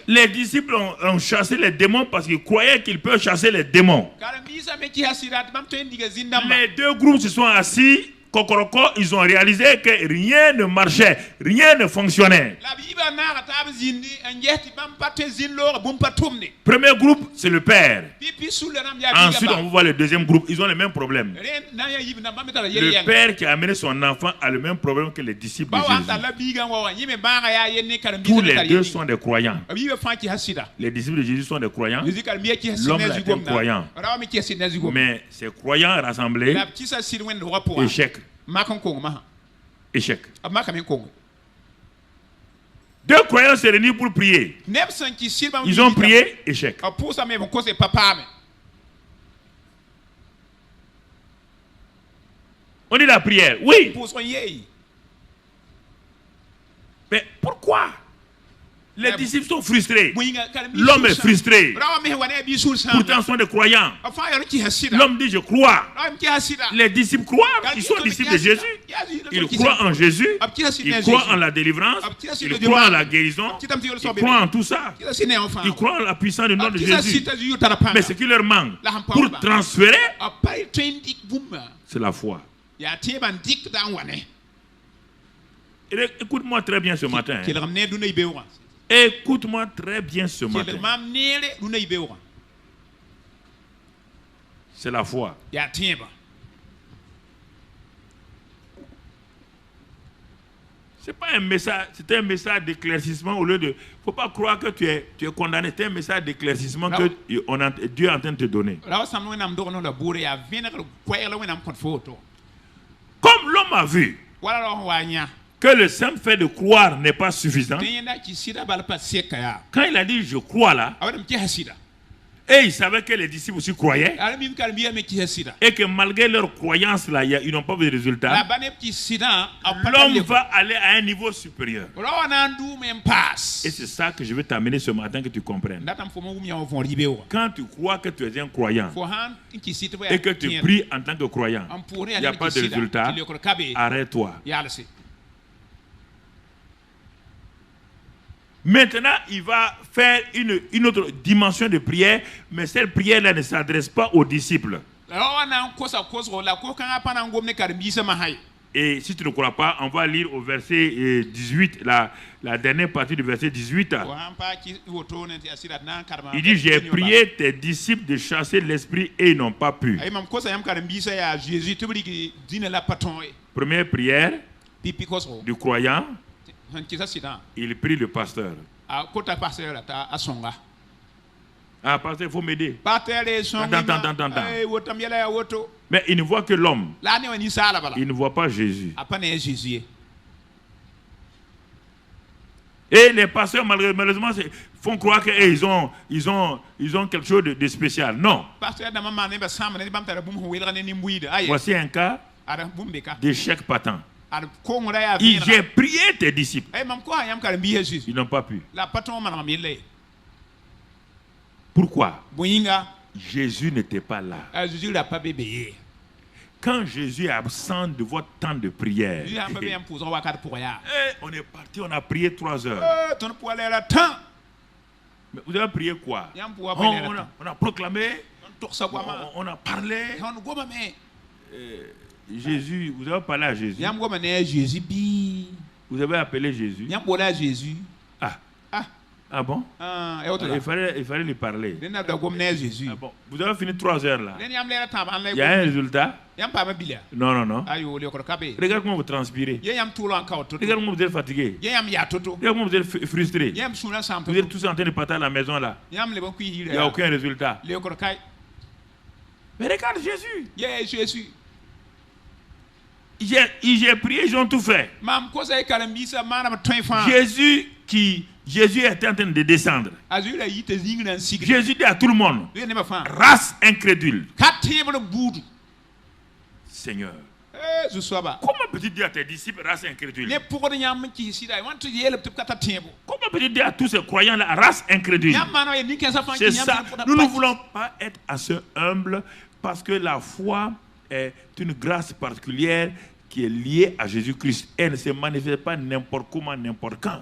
Les disciples ont chassé les démons parce qu'ils croyaient qu'ils peuvent chasser les démons. Les deux groupes se sont assis. Kokoroko, ils ont réalisé que rien ne marchait, rien ne fonctionnait. Premier groupe, c'est le père. Ensuite, on voit le deuxième groupe, ils ont les mêmes problèmes. Le père qui a amené son enfant a le même problème que les disciples de Jésus. Tous les deux sont des croyants. Les disciples de Jésus sont des croyants. L'homme est un croyant. Mais ces croyants rassemblés, échec. Échec. Deux croyants se réunissent pour prier. Ils ont prié, échec. On dit la prière, oui. Mais pourquoi? Les disciples sont frustrés. L'homme est frustré. Pourtant, ils sont des croyants. L'homme dit, je crois. Les disciples croient. Ils sont disciples de Jésus. Ils croient en Jésus. Ils croient en la délivrance. Ils croient en la guérison. Ils croient en tout ça. Ils croient en la puissance du nom de Jésus. Mais ce qui leur manque pour transférer, c'est la foi. Écoute-moi très bien ce matin. Écoute-moi très bien ce matin. C'est la foi. C'est pas un message, c'est un message d'éclaircissement au lieu de. Faut pas croire que tu es condamné. C'est un message d'éclaircissement que Dieu est en train de te donner. Comme l'homme a vu que le simple fait de croire n'est pas suffisant. Quand il a dit je crois là, et il savait que les disciples aussi croyaient, et que malgré leur croyance là, ils n'ont pas vu de résultat, l'homme va aller à un niveau supérieur. Et c'est ça que je veux t'amener ce matin, que tu comprennes. Quand tu crois que tu es un croyant et que tu pries en tant que croyant, il n'y a pas de résultat, arrête-toi. Maintenant, il va faire une autre dimension de prière, mais cette prière-là ne s'adresse pas aux disciples. Et si tu ne crois pas, on va lire au verset 18, la dernière partie du verset 18. Il dit, j'ai prié tes disciples de chasser l'esprit et ils n'ont pas pu. Première prière du croyant. Il prie le pasteur. Ah, pasteur, il faut m'aider. Mais il ne voit que l'homme. Il ne voit pas Jésus. Et les pasteurs, malheureusement, font croire qu'ils ont quelque chose de spécial. Non. Voici un cas d'échec patent. J'ai prié tes disciples. Ils n'ont pas pu. Pourquoi? Jésus n'était pas là. Quand Jésus est absent de votre temps de prière, on est parti, on a prié 3 heures. Mais vous avez prié quoi? On a proclamé, on a parlé. Jésus, vous avez parlé à Jésus. Vous avez appelé Jésus. Ah bon? Il fallait lui parler. Ah bon. Vous avez fini 3 heures là. Il y a un résultat? Non. Regarde comment vous transpirez. Regarde comment vous êtes fatigué. Regarde comment vous êtes frustré. Vous êtes tous en train de partir à la maison là. Il n'y a aucun résultat. Mais regarde Jésus. J'ai prié, ils ont tout fait. Jésus était en train de descendre. Jésus dit à tout le monde, race incrédule. Seigneur, comment peux-tu dire à tes disciples, race incrédule? Comment peux-tu dire à tous ces croyants-là, race incrédule? C'est ça. Nous ne voulons pas être assez humbles parce que la foi est une grâce particulière qui est liée à Jésus-Christ. Elle ne se manifeste pas n'importe comment, n'importe quand.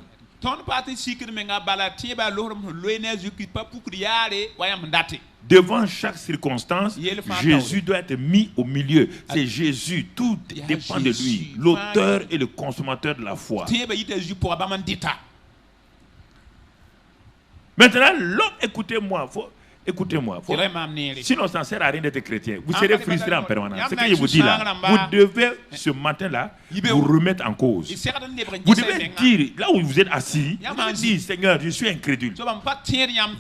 Devant chaque circonstance, Jésus doit être mis au milieu. C'est Jésus, tout dépend de lui, l'auteur et le consommateur de la foi. Maintenant, l'homme, écoutez-moi, écoutez-moi. Sinon, ça ne sert à rien d'être chrétien. Vous serez frustré en permanence. Ce que je vous dis là, vous devez ce matin-là vous remettre en cause. Vous devez dire, là où vous êtes assis, vous devez dire, Seigneur, je suis incrédule.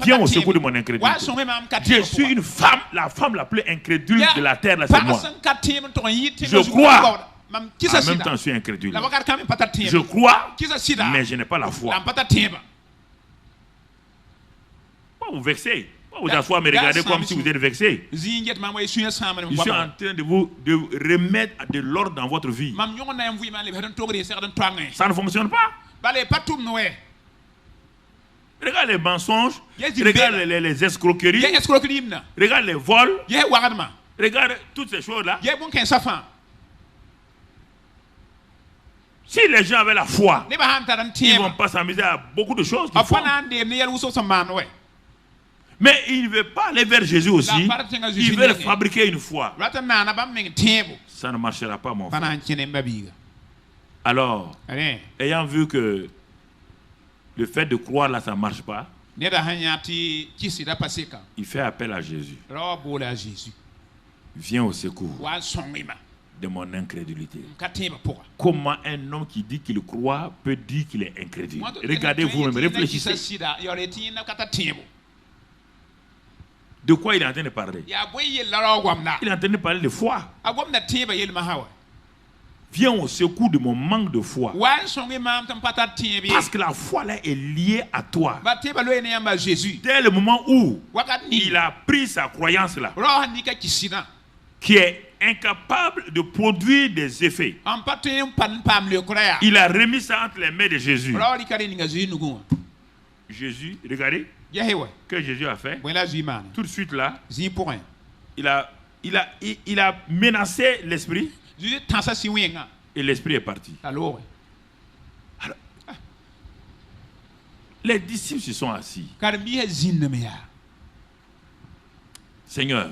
Viens au secours de mon incrédulité. Je suis une femme, la femme la plus incrédule de la terre, là, c'est moi. Je crois. En même temps, je suis incrédule. Je crois, mais je n'ai pas la foi. Vous vexez. Vous asseoir me regarder comme si vous êtes vexé. Je suis en train de vous remettre de l'ordre dans votre vie. Ça ne fonctionne pas. Regarde les mensonges, regarde les escroqueries, regarde les vols, regarde toutes ces choses-là. Si les gens avaient la foi, ils ne vont pas s'amuser à beaucoup de choses qu'ils font. Mais il ne veut pas aller vers Jésus aussi. Il veut fabriquer une foi. Ça ne marchera pas, mon frère. Alors, ayant vu que le fait de croire là, ça ne marche pas, il fait appel à Jésus. Viens au secours de mon incrédulité. Comment un homme qui dit qu'il croit peut dire qu'il est incrédule? Regardez vous-même, réfléchissez. De quoi il est en train de parler? Il est en train de parler de foi. Viens au secours de mon manque de foi. Parce que la foi là est liée à toi. Dès le moment où il a pris sa croyance là, qui est incapable de produire des effets, il a remis ça entre les mains de Jésus. Jésus, regardez. Que Jésus a fait, tout de suite là, il a menacé l'esprit et l'esprit est parti. Alors, les disciples se sont assis. Seigneur,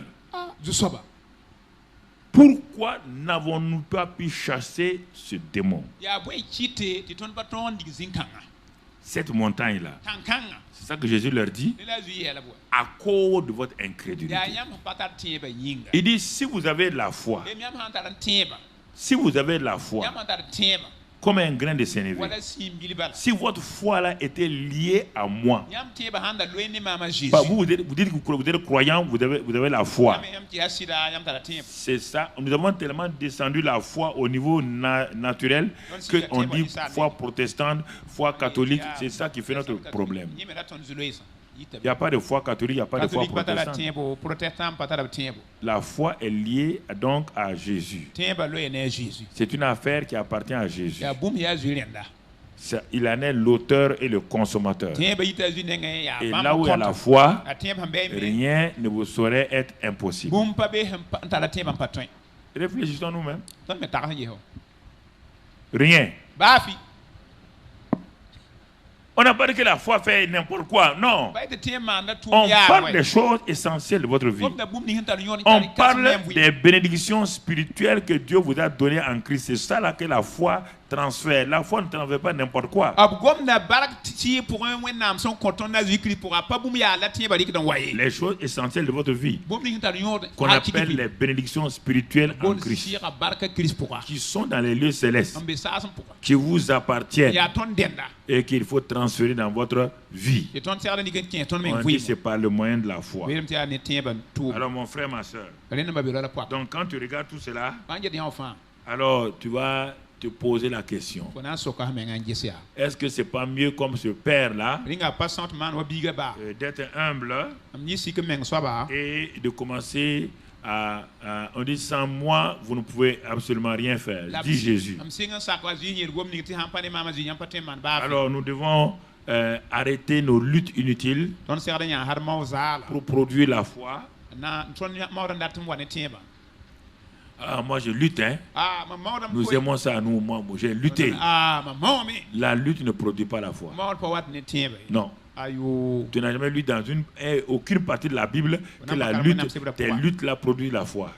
pourquoi n'avons-nous pas pu chasser ce démon? Cette montagne-là, c'est ça que Jésus leur dit, à cause de votre incrédulité. Il dit, si vous avez de la foi, comme un grain de sénévé, si votre foi là était liée à moi, bah vous dites que vous êtes croyant, vous avez la foi. C'est ça. Nous avons tellement descendu la foi au niveau naturel qu'on dit foi protestante, foi catholique. C'est ça qui fait notre problème. Il n'y a pas de foi catholique, il n'y a pas de foi protestante. La foi est liée donc à Jésus. C'est une affaire qui appartient à Jésus. Il en est l'auteur et le consommateur. Et là où il y a la foi, rien ne vous saurait être impossible. Réfléchissons nous-mêmes. Rien. On n'a pas dit que la foi fait n'importe quoi, non. On parle des choses essentielles de votre vie. On parle des bénédictions spirituelles que Dieu vous a données en Christ. C'est ça là que la foi transfère. La foi ne transfère pas n'importe quoi. Les choses essentielles de votre vie, qu'on appelle les bénédictions spirituelles en Christ, qui sont dans les lieux célestes, qui vous appartiennent et qu'il faut transférer dans votre vie. On dit c'est par le moyen de la foi. Alors mon frère, ma soeur, donc quand tu regardes tout cela, alors tu vas te poser la question, est-ce que c'est pas mieux comme ce père-là d'être humble et de commencer on dit sans moi, vous ne pouvez absolument rien faire, dit Jésus. Alors nous devons arrêter nos luttes inutiles pour produire la foi. Moi je lutte, hein. Nous aimons ça, nous, moi j'ai lutté. La lutte ne produit pas la foi. Non. Tu n'as jamais lu dans aucune partie de la Bible que la lutte, tes luttes là produisent la foi.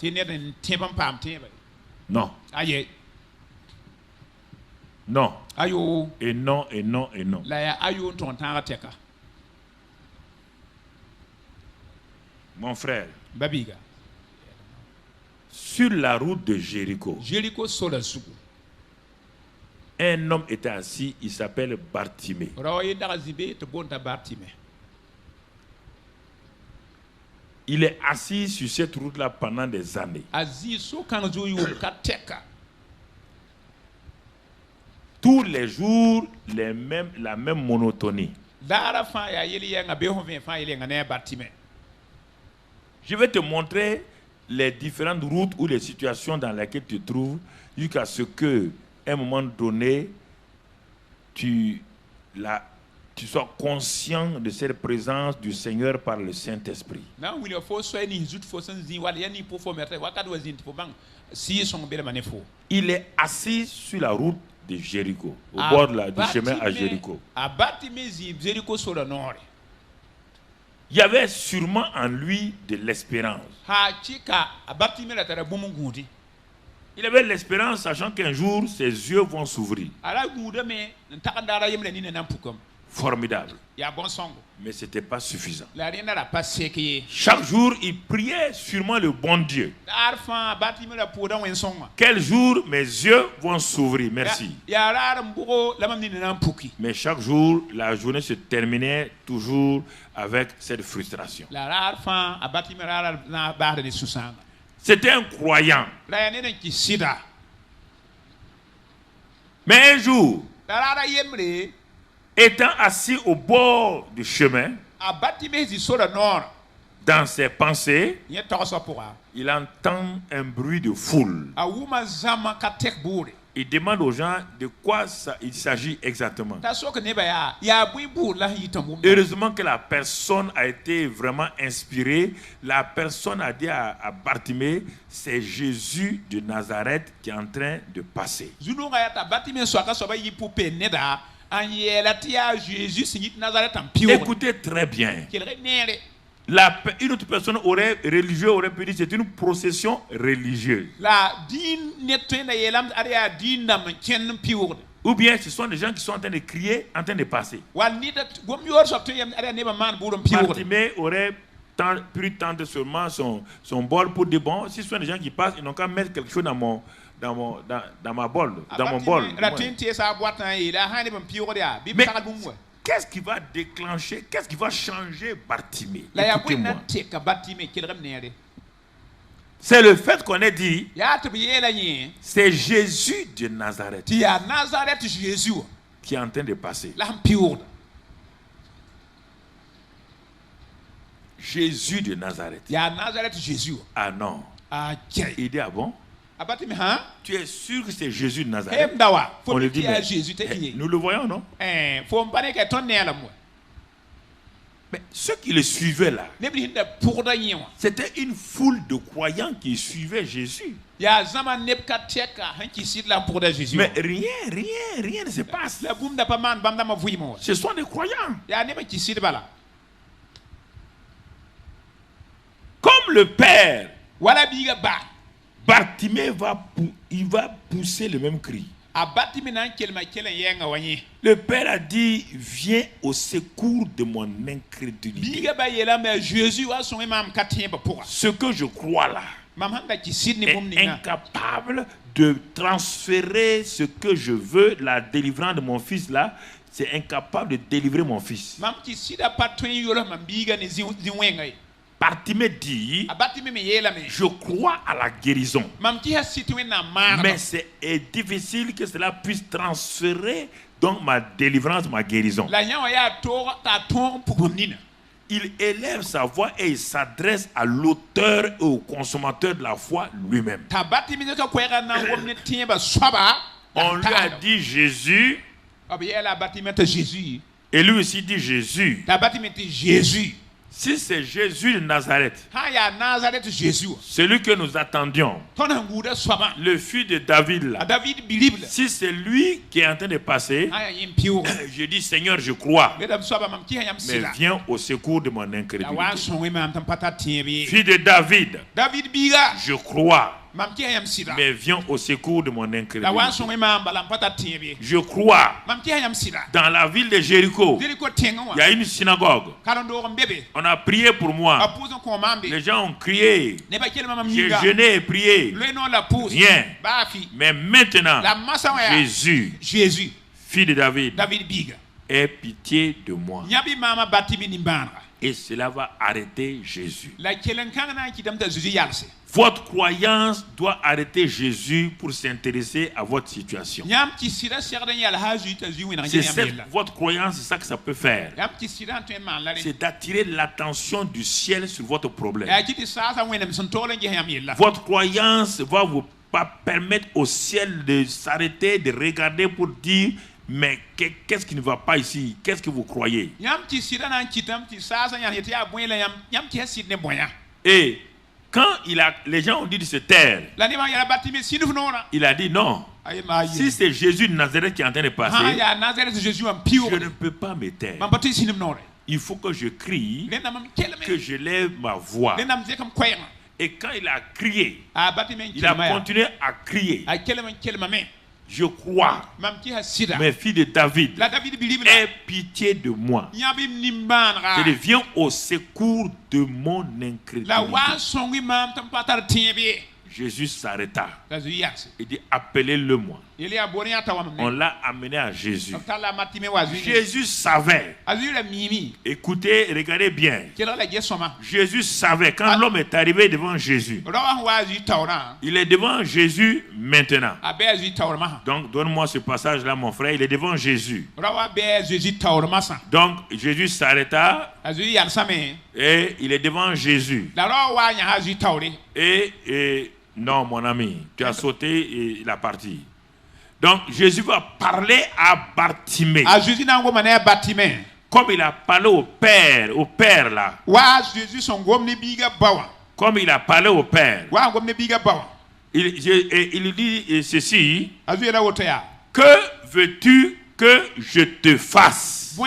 Non. Non. Et non, et non, et non. Mon frère, sur la route de Jéricho, un homme était assis, il s'appelle Bartimée. Il est assis sur cette route-là pendant des années. Tous les jours, la même monotonie. Je vais te montrer les différentes routes ou les situations dans lesquelles tu te trouves jusqu'à ce que, à un moment donné, tu sois conscient de cette présence du Seigneur par le Saint-Esprit. Il est assis sur la route de Jéricho, au bord du chemin à Jéricho. Il y avait sûrement en lui de l'espérance. Il avait l'espérance, sachant qu'un jour, ses yeux vont s'ouvrir. Formidable. Mais ce n'était pas suffisant. Chaque jour, il priait sûrement le bon Dieu. Quel jour mes yeux vont s'ouvrir? Merci. Mais chaque jour, la journée se terminait toujours avec cette frustration. C'était un croyant. Mais un jour, étant assis au bord du chemin, dans ses pensées, il entend un bruit de foule. Il demande aux gens de quoi il s'agit exactement. Heureusement que la personne a été vraiment inspirée. La personne a dit à Bartimée, c'est Jésus de Nazareth qui est en train de passer. Écoutez très bien. Une autre personne religieuse aurait pu dire c'est une procession religieuse. Ou bien ce sont des gens qui sont en train de crier, en train de passer. Bartimée aurait pris tendre seulement son bol pour dire bon, si ce sont des gens qui passent, ils n'ont qu'à mettre quelque chose dans mon bol. Mais qu'est-ce qui va déclencher, qu'est-ce qui va changer Bartimée? Écoutez-moi. C'est le fait qu'on ait dit c'est Jésus de Nazareth qui est en train de passer. Jésus de Nazareth. Ah non. Il dit ah bon? Tu es sûr que c'est Jésus de Nazareth? On le dit, mais nous le voyons, non? Mais ceux qui le suivaient là, c'était une foule de croyants qui suivaient Jésus. Mais rien ne se passe. Ce sont des croyants. Comme le Père, Bartimée va pousser le même cri. Le Père a dit, viens au secours de mon incrédulité. Ce que je crois là est incapable de transférer ce que je veux, la délivrance de mon fils là, c'est incapable de délivrer mon fils. Bartimée dit, je crois à la guérison, mais c'est difficile que cela puisse transférer donc ma délivrance, ma guérison. il élève sa voix et il s'adresse à l'auteur et au consommateur de la foi lui-même. On lui a dit Jésus. Et lui aussi dit Jésus. Si c'est Jésus de Nazareth, celui que nous attendions, le fils de David là, si c'est lui qui est en train de passer, je dis Seigneur, je crois, mais viens au secours de mon incrédulité. Fils de David, je crois, mais viens au secours de mon incrédulité. Je crois, dans la ville de Jéricho, il y a une synagogue. On a prié pour moi. Les gens ont crié. J'ai jeûné et prié. Rien. Mais maintenant, Jésus, fils de David, aie pitié de moi. Et cela va arrêter Jésus. Votre croyance doit arrêter Jésus pour s'intéresser à votre situation. Votre croyance, c'est ça que ça peut faire. C'est d'attirer l'attention du ciel sur votre problème. Votre croyance va vous permettre au ciel de s'arrêter, de regarder pour dire: mais qu'est-ce qui ne va pas ici? Qu'est-ce que vous croyez? Et quand les gens ont dit de se taire, il a dit non. Si c'est Jésus de Nazareth qui est en train de passer, je ne peux pas me taire. Il faut que je crie, que je lève ma voix. Et quand il a crié, il a continué à crier. Je crois, mes filles de David, aie pitié de moi. Je viens au secours de mon incrédulité. Jésus s'arrêta. Il dit: appelez-le-moi. On l'a amené à Jésus. Jésus savait. Écoutez, regardez bien. Jésus savait quand l'homme est arrivé devant Jésus. Il est devant Jésus maintenant. Donc donne-moi ce passage-là, mon frère. Il est devant Jésus. Donc Jésus s'arrêta. Et il est devant Jésus. Et non, mon ami, tu as sauté et il a parti. Donc Jésus va parler à Bartimée. Comme il a parlé au Père là. Comme il a parlé au Père. Il dit ceci: que veux-tu que je te fasse?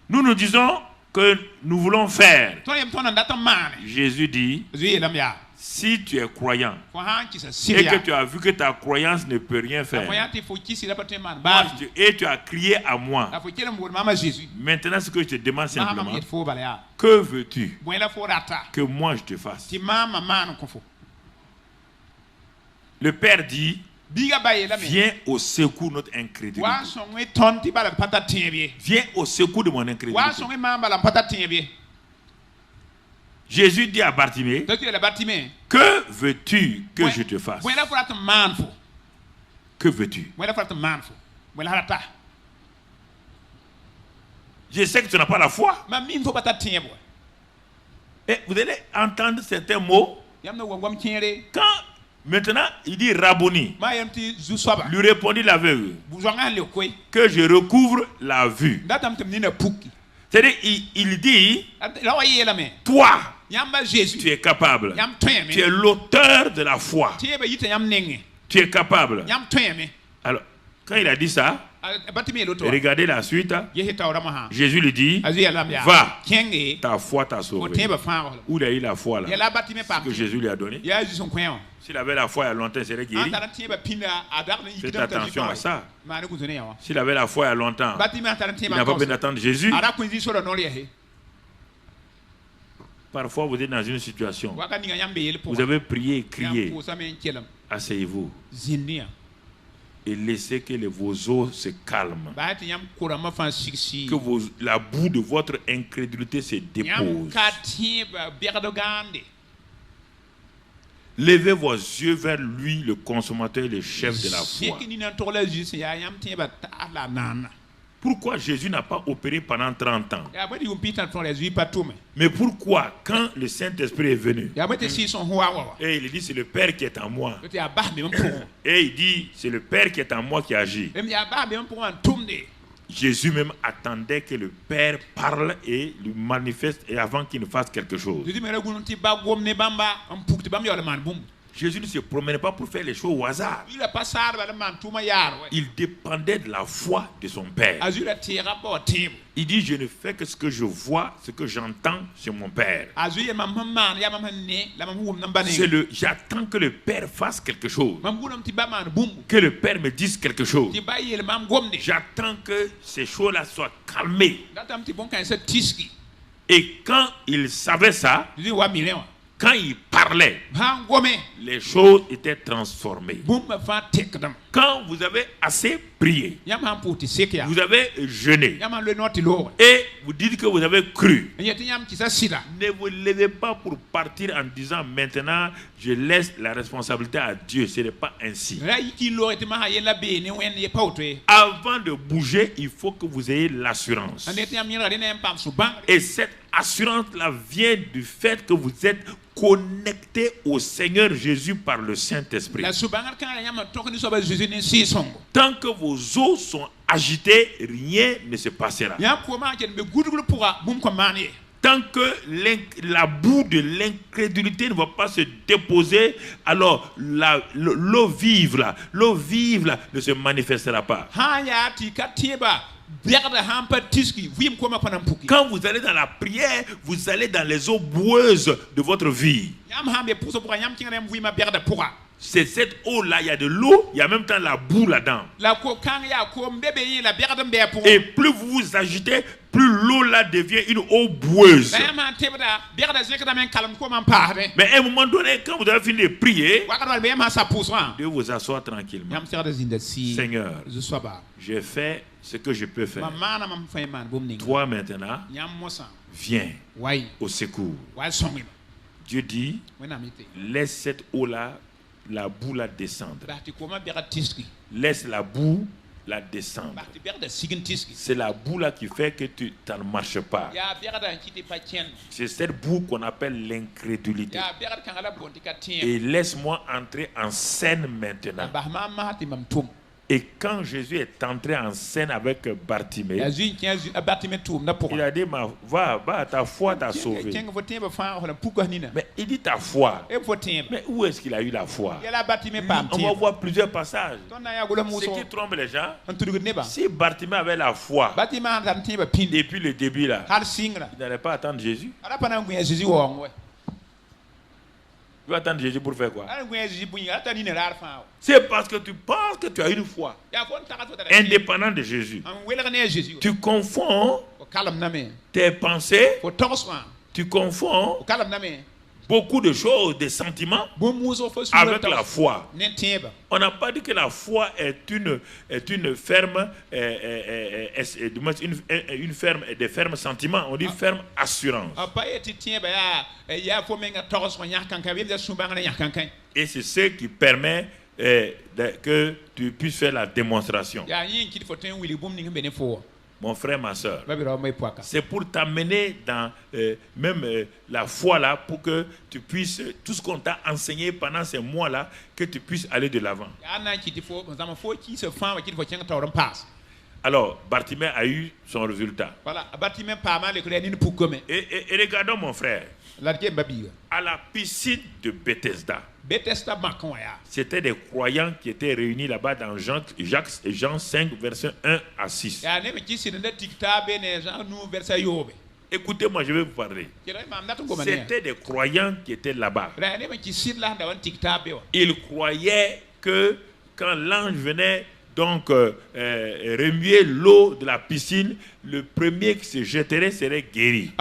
Nous disons que nous voulons faire. Jésus dit: si tu es croyant et que tu as vu que ta croyance ne peut rien faire, et tu as crié à moi, maintenant ce que je te demande simplement, que veux-tu que moi je te fasse? Le Père dit: viens au secours de notre incrédulité. Viens au secours de mon incrédulité. Jésus dit à Bartimée: que veux-tu que je te fasse? Que veux-tu? Je sais que tu n'as pas la foi. Et vous allez entendre certains mots. Quand maintenant il dit Rabboni, lui répondit l'aveugle, que je recouvre la vue. C'est-à-dire, il dit: toi, tu es capable. Tu es l'auteur de la foi. Tu es capable. Alors, quand il a dit ça, regardez la suite. Jésus lui dit: va, ta foi t'a sauvé. Où il a eu la foi là? Ce que Jésus lui a donné. S'il avait la foi il y a longtemps, il serait guéri. Faites attention à ça. S'il avait la foi il y a longtemps, il n'a pas besoin d'attendre Jésus. Parfois, vous êtes dans une situation, vous avez prié et crié. Asseyez-vous et laissez que vos os se calment, que la boue de votre incrédulité se dépose. Levez vos yeux vers lui, le consommateur et le chef de la foi. Pourquoi Jésus n'a pas opéré pendant 30 ans? Mais pourquoi, quand le Saint-Esprit est venu, et il dit c'est le Père qui est en moi, et il dit c'est le Père qui est en moi qui agit, Jésus même attendait que le Père parle et lui manifeste et avant qu'il ne fasse quelque chose. Jésus ne se promenait pas pour faire les choses au hasard. Il dépendait de la foi de son Père. Il dit, je ne fais que ce que je vois, ce que j'entends chez mon Père. J'attends que le Père fasse quelque chose. Que le Père me dise quelque chose. J'attends que ces choses-là soient calmées. Et quand il savait ça, quand il parlait, les choses étaient transformées. Quand vous avez assez prié, vous avez jeûné, et vous dites que vous avez cru, ne vous levez pas pour partir en disant maintenant je laisse la responsabilité à Dieu. Ce n'est pas ainsi. Avant de bouger, il faut que vous ayez l'assurance. Et cette assurance-là vient du fait que vous êtes connecté au Seigneur Jésus par le Saint-Esprit. Tant que vos os sont agités, rien ne se passera. Tant que la boue de l'incrédulité ne va pas se déposer, alors l'eau vive là ne se manifestera pas. Quand vous allez dans la prière, vous allez dans les eaux boueuses de votre vie. C'est cette eau-là, il y a de l'eau, il y a en même temps la boue là-dedans. Et plus vous vous agitez, plus l'eau-là devient une eau boueuse. Mais à un moment donné, quand vous avez fini de prier, de vous asseoir tranquillement. Seigneur, j'ai fait ce que je peux faire. Toi maintenant, viens au secours. Dieu dit, laisse cette eau-là, la boue la descendre. Laisse la boue la descendre. C'est la boue là qui fait que tu n'en marches pas. C'est cette boue qu'on appelle l'incrédulité. Et laisse-moi entrer en scène maintenant. Et quand Jésus est entré en scène avec Bartimée, il a dit, va, ta foi t'a sauvé. Mais il dit ta foi. Mais où est-ce qu'il a eu la foi? On va voir plusieurs passages. Ce qui trompe les gens, si Bartimée avait la foi, depuis le début là, il n'allait pas attendre Jésus. Tu vas attendre Jésus pour faire quoi? C'est parce que tu penses que tu as une foi indépendante de Jésus. Tu confonds tes pensées, tu confonds beaucoup de choses, des sentiments avec la foi. On n'a pas dit que la foi est une ferme, une ferme et des fermes sentiments. On dit ferme assurance. Et c'est ce qui permet que tu puisses faire la démonstration. Mon frère, ma soeur, c'est pour t'amener dans même la foi là, pour que tu puisses, tout ce qu'on t'a enseigné pendant ces mois-là, que tu puisses aller de l'avant. Alors, Bartimée a eu son résultat. Et regardons mon frère, à la piscine de Bethesda. C'était des croyants qui étaient réunis là-bas dans Jean 5, versets 1 à 6. Écoutez-moi, je vais vous parler. C'était des croyants qui étaient là-bas. Ils croyaient que quand l'ange venait donc remuer l'eau de la piscine, le premier qui se jetterait serait guéri.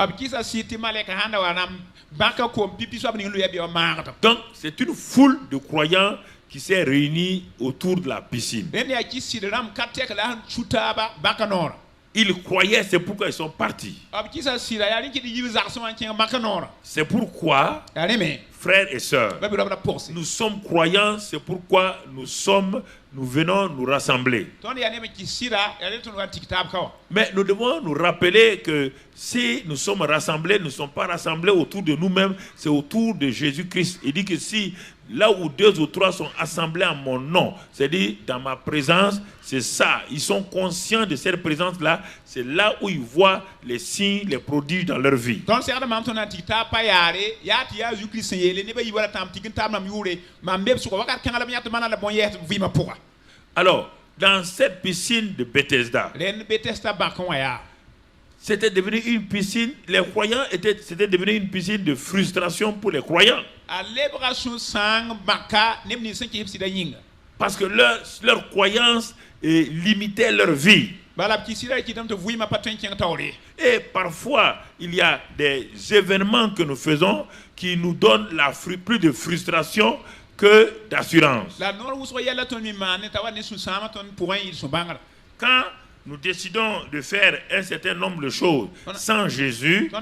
Donc c'est une foule de croyants qui s'est réunie autour de la piscine. Ils croyaient, c'est pourquoi ils sont partis. C'est pourquoi frères et sœurs, nous sommes croyants, c'est pourquoi nous venons nous rassembler. Mais nous devons nous rappeler que si nous sommes rassemblés, nous ne sommes pas rassemblés autour de nous-mêmes, c'est autour de Jésus-Christ. Il dit que si là où 2 ou 3 sont assemblés en mon nom, c'est-à-dire dans ma présence, c'est ça. Ils sont conscients de cette présence-là. C'est là où ils voient les signes, les prodiges dans leur vie. Alors, dans cette piscine de Bethesda, c'était devenu une piscine, les croyants c'était devenu une piscine de frustration pour les croyants. Parce que leur croyance limitait leur vie. Et parfois, il y a des événements que nous faisons qui nous donnent plus de frustration que d'assurance. Quand nous décidons de faire un certain nombre de choses sans Jésus,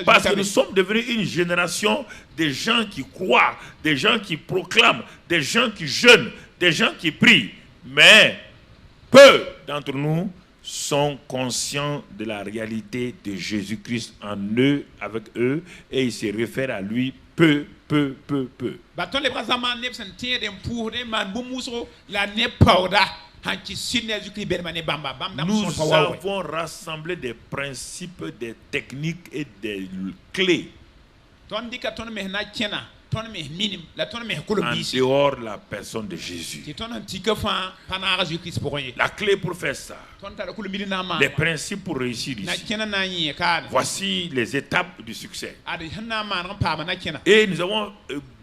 parce que nous sommes devenus une génération de gens qui croient, des gens qui proclament, des gens qui jeûnent, des gens qui prient, mais peu d'entre nous sont conscients de la réalité de Jésus-Christ en eux, avec eux, et ils se réfèrent à lui peu. Nous avons rassemblé des principes, des techniques et des clés en dehors de la personne de Jésus. La clé pour faire ça, les principes pour réussir ici. Voici les étapes du succès. Et nous avons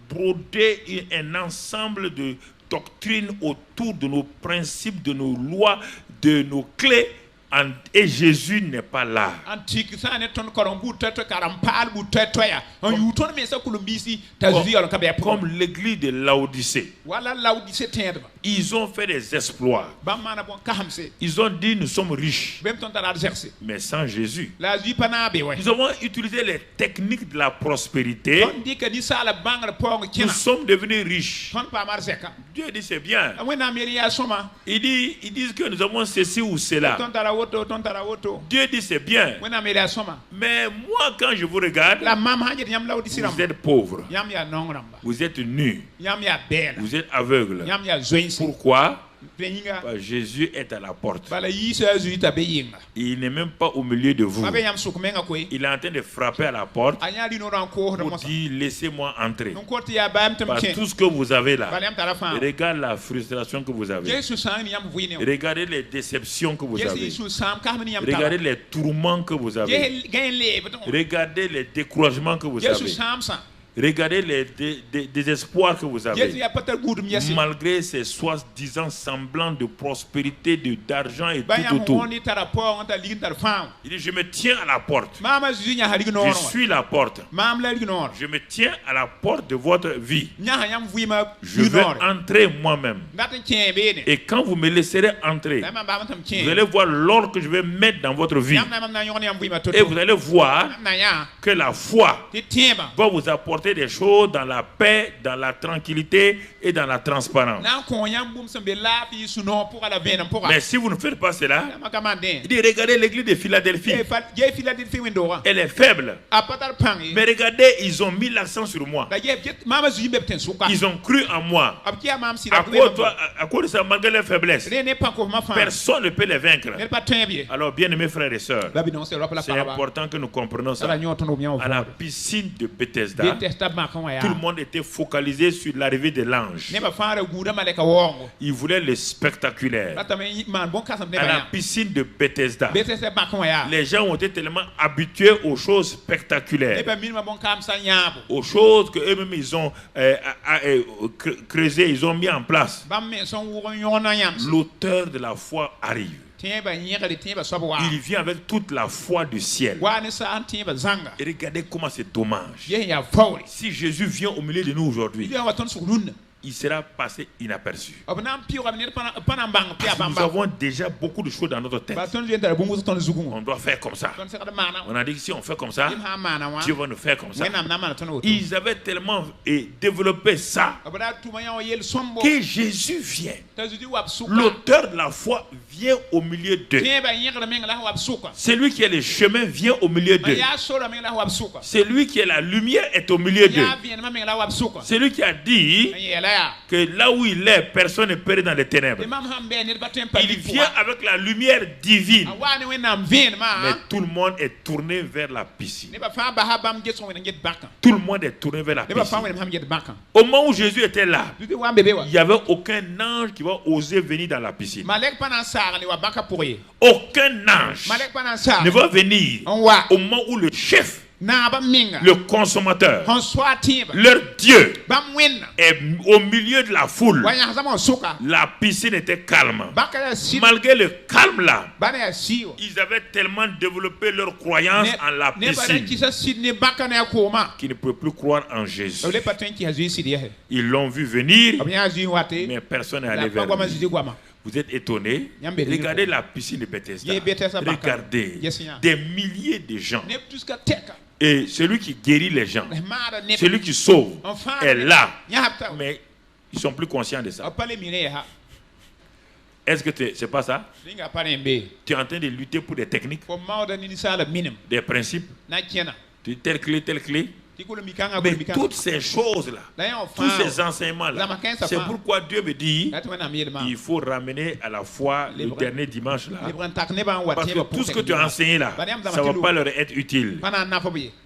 brodé un ensemble de doctrines autour de nos principes, de nos lois, de nos clés. Et Jésus n'est pas là. Comme l'église de Laodicée. Ils ont fait des exploits. Ils ont dit nous sommes riches. Mais sans Jésus. Nous avons utilisé les techniques de la prospérité. Nous sommes devenus riches. Dieu dit c'est bien. Ils disent que nous avons ceci ou cela. Dieu dit c'est bien. Mais moi quand je vous regarde, vous êtes pauvres. Vous êtes nus. Vous êtes aveugles. Pourquoi? Jésus est à la porte. Il n'est même pas au milieu de vous. Il est en train de frapper à la porte pour dire laissez-moi entrer. Tout ce que vous avez là, regarde la frustration que vous avez. Regardez les déceptions que vous avez. Regardez les tourments que vous avez. Regardez les découragements que vous avez. Regardez les désespoirs que vous avez. Malgré ces soi-disant semblants de prospérité, d'argent et tout autour. Il dit, je me tiens à la porte. Je suis la porte. Je me tiens à la porte de votre vie. Je veux entrer moi-même. Et quand vous me laisserez entrer, vous allez voir l'or que je vais mettre dans votre vie. Et vous allez voir que la foi va vous apporter des choses dans la paix, dans la tranquillité et dans la transparence. Mais si vous ne faites pas cela, il dit regardez l'église de Philadelphie. Elle est faible. Mais regardez, ils ont mis l'accent sur moi. Ils ont cru en moi. À cause de ça, malgré leur faiblesse, personne ne peut les vaincre. Alors, bien-aimés frères et sœurs, c'est important que nous comprenions ça. À la piscine de Bethesda, tout le monde était focalisé sur l'arrivée de l'ange. Il voulait le spectaculaire. À la piscine de Bethesda, les gens ont été tellement habitués aux choses spectaculaires, aux choses que eux-mêmes ils ont creusées, ils ont mis en place. L'auteur de la foi arrive. Il vient avec toute la foi du ciel. Et regardez comment c'est dommage. Si Jésus vient au milieu de nous aujourd'hui, il sera passé inaperçu. Nous avons déjà beaucoup de choses dans notre tête. On doit faire comme ça. On a dit que si on fait comme ça, Dieu va nous faire comme ça. Ils avaient tellement développé ça que Jésus vient. L'auteur de la foi vient au milieu d'eux. Celui qui est le chemin vient au milieu d'eux. Celui qui est la lumière est au milieu d'eux. Celui qui a dit que là où il est, personne ne périt dans les ténèbres. Il vient avec la lumière divine. Mais tout le monde est tourné vers la piscine. Tout le monde est tourné vers la piscine. Au moment où Jésus était là, il n'y avait aucun ange qui va oser venir dans la piscine. Aucun ange ne va venir au moment où le chef, le consommateur, leur Dieu, est au milieu de la foule. La piscine était calme. Malgré le calme là, ils avaient tellement développé leur croyance en la piscine qu'ils ne pouvaient plus croire en Jésus. Ils l'ont vu venir, mais personne n'est allé vers lui. Vous êtes étonnés? Regardez la piscine de Bethesda. Regardez des milliers de gens. Et celui qui guérit les gens, celui qui sauve, est là. Mais ils ne sont plus conscients de ça. Est-ce que c'est pas ça? Tu es en train de lutter pour des techniques, des principes, telle clé. Mais toutes ces choses-là, tous ces enseignements-là, c'est pourquoi Dieu me dit il faut ramener à la foi le dernier dimanche là. Parce que tout ce que tu as enseigné là, ça ne va pas leur être utile.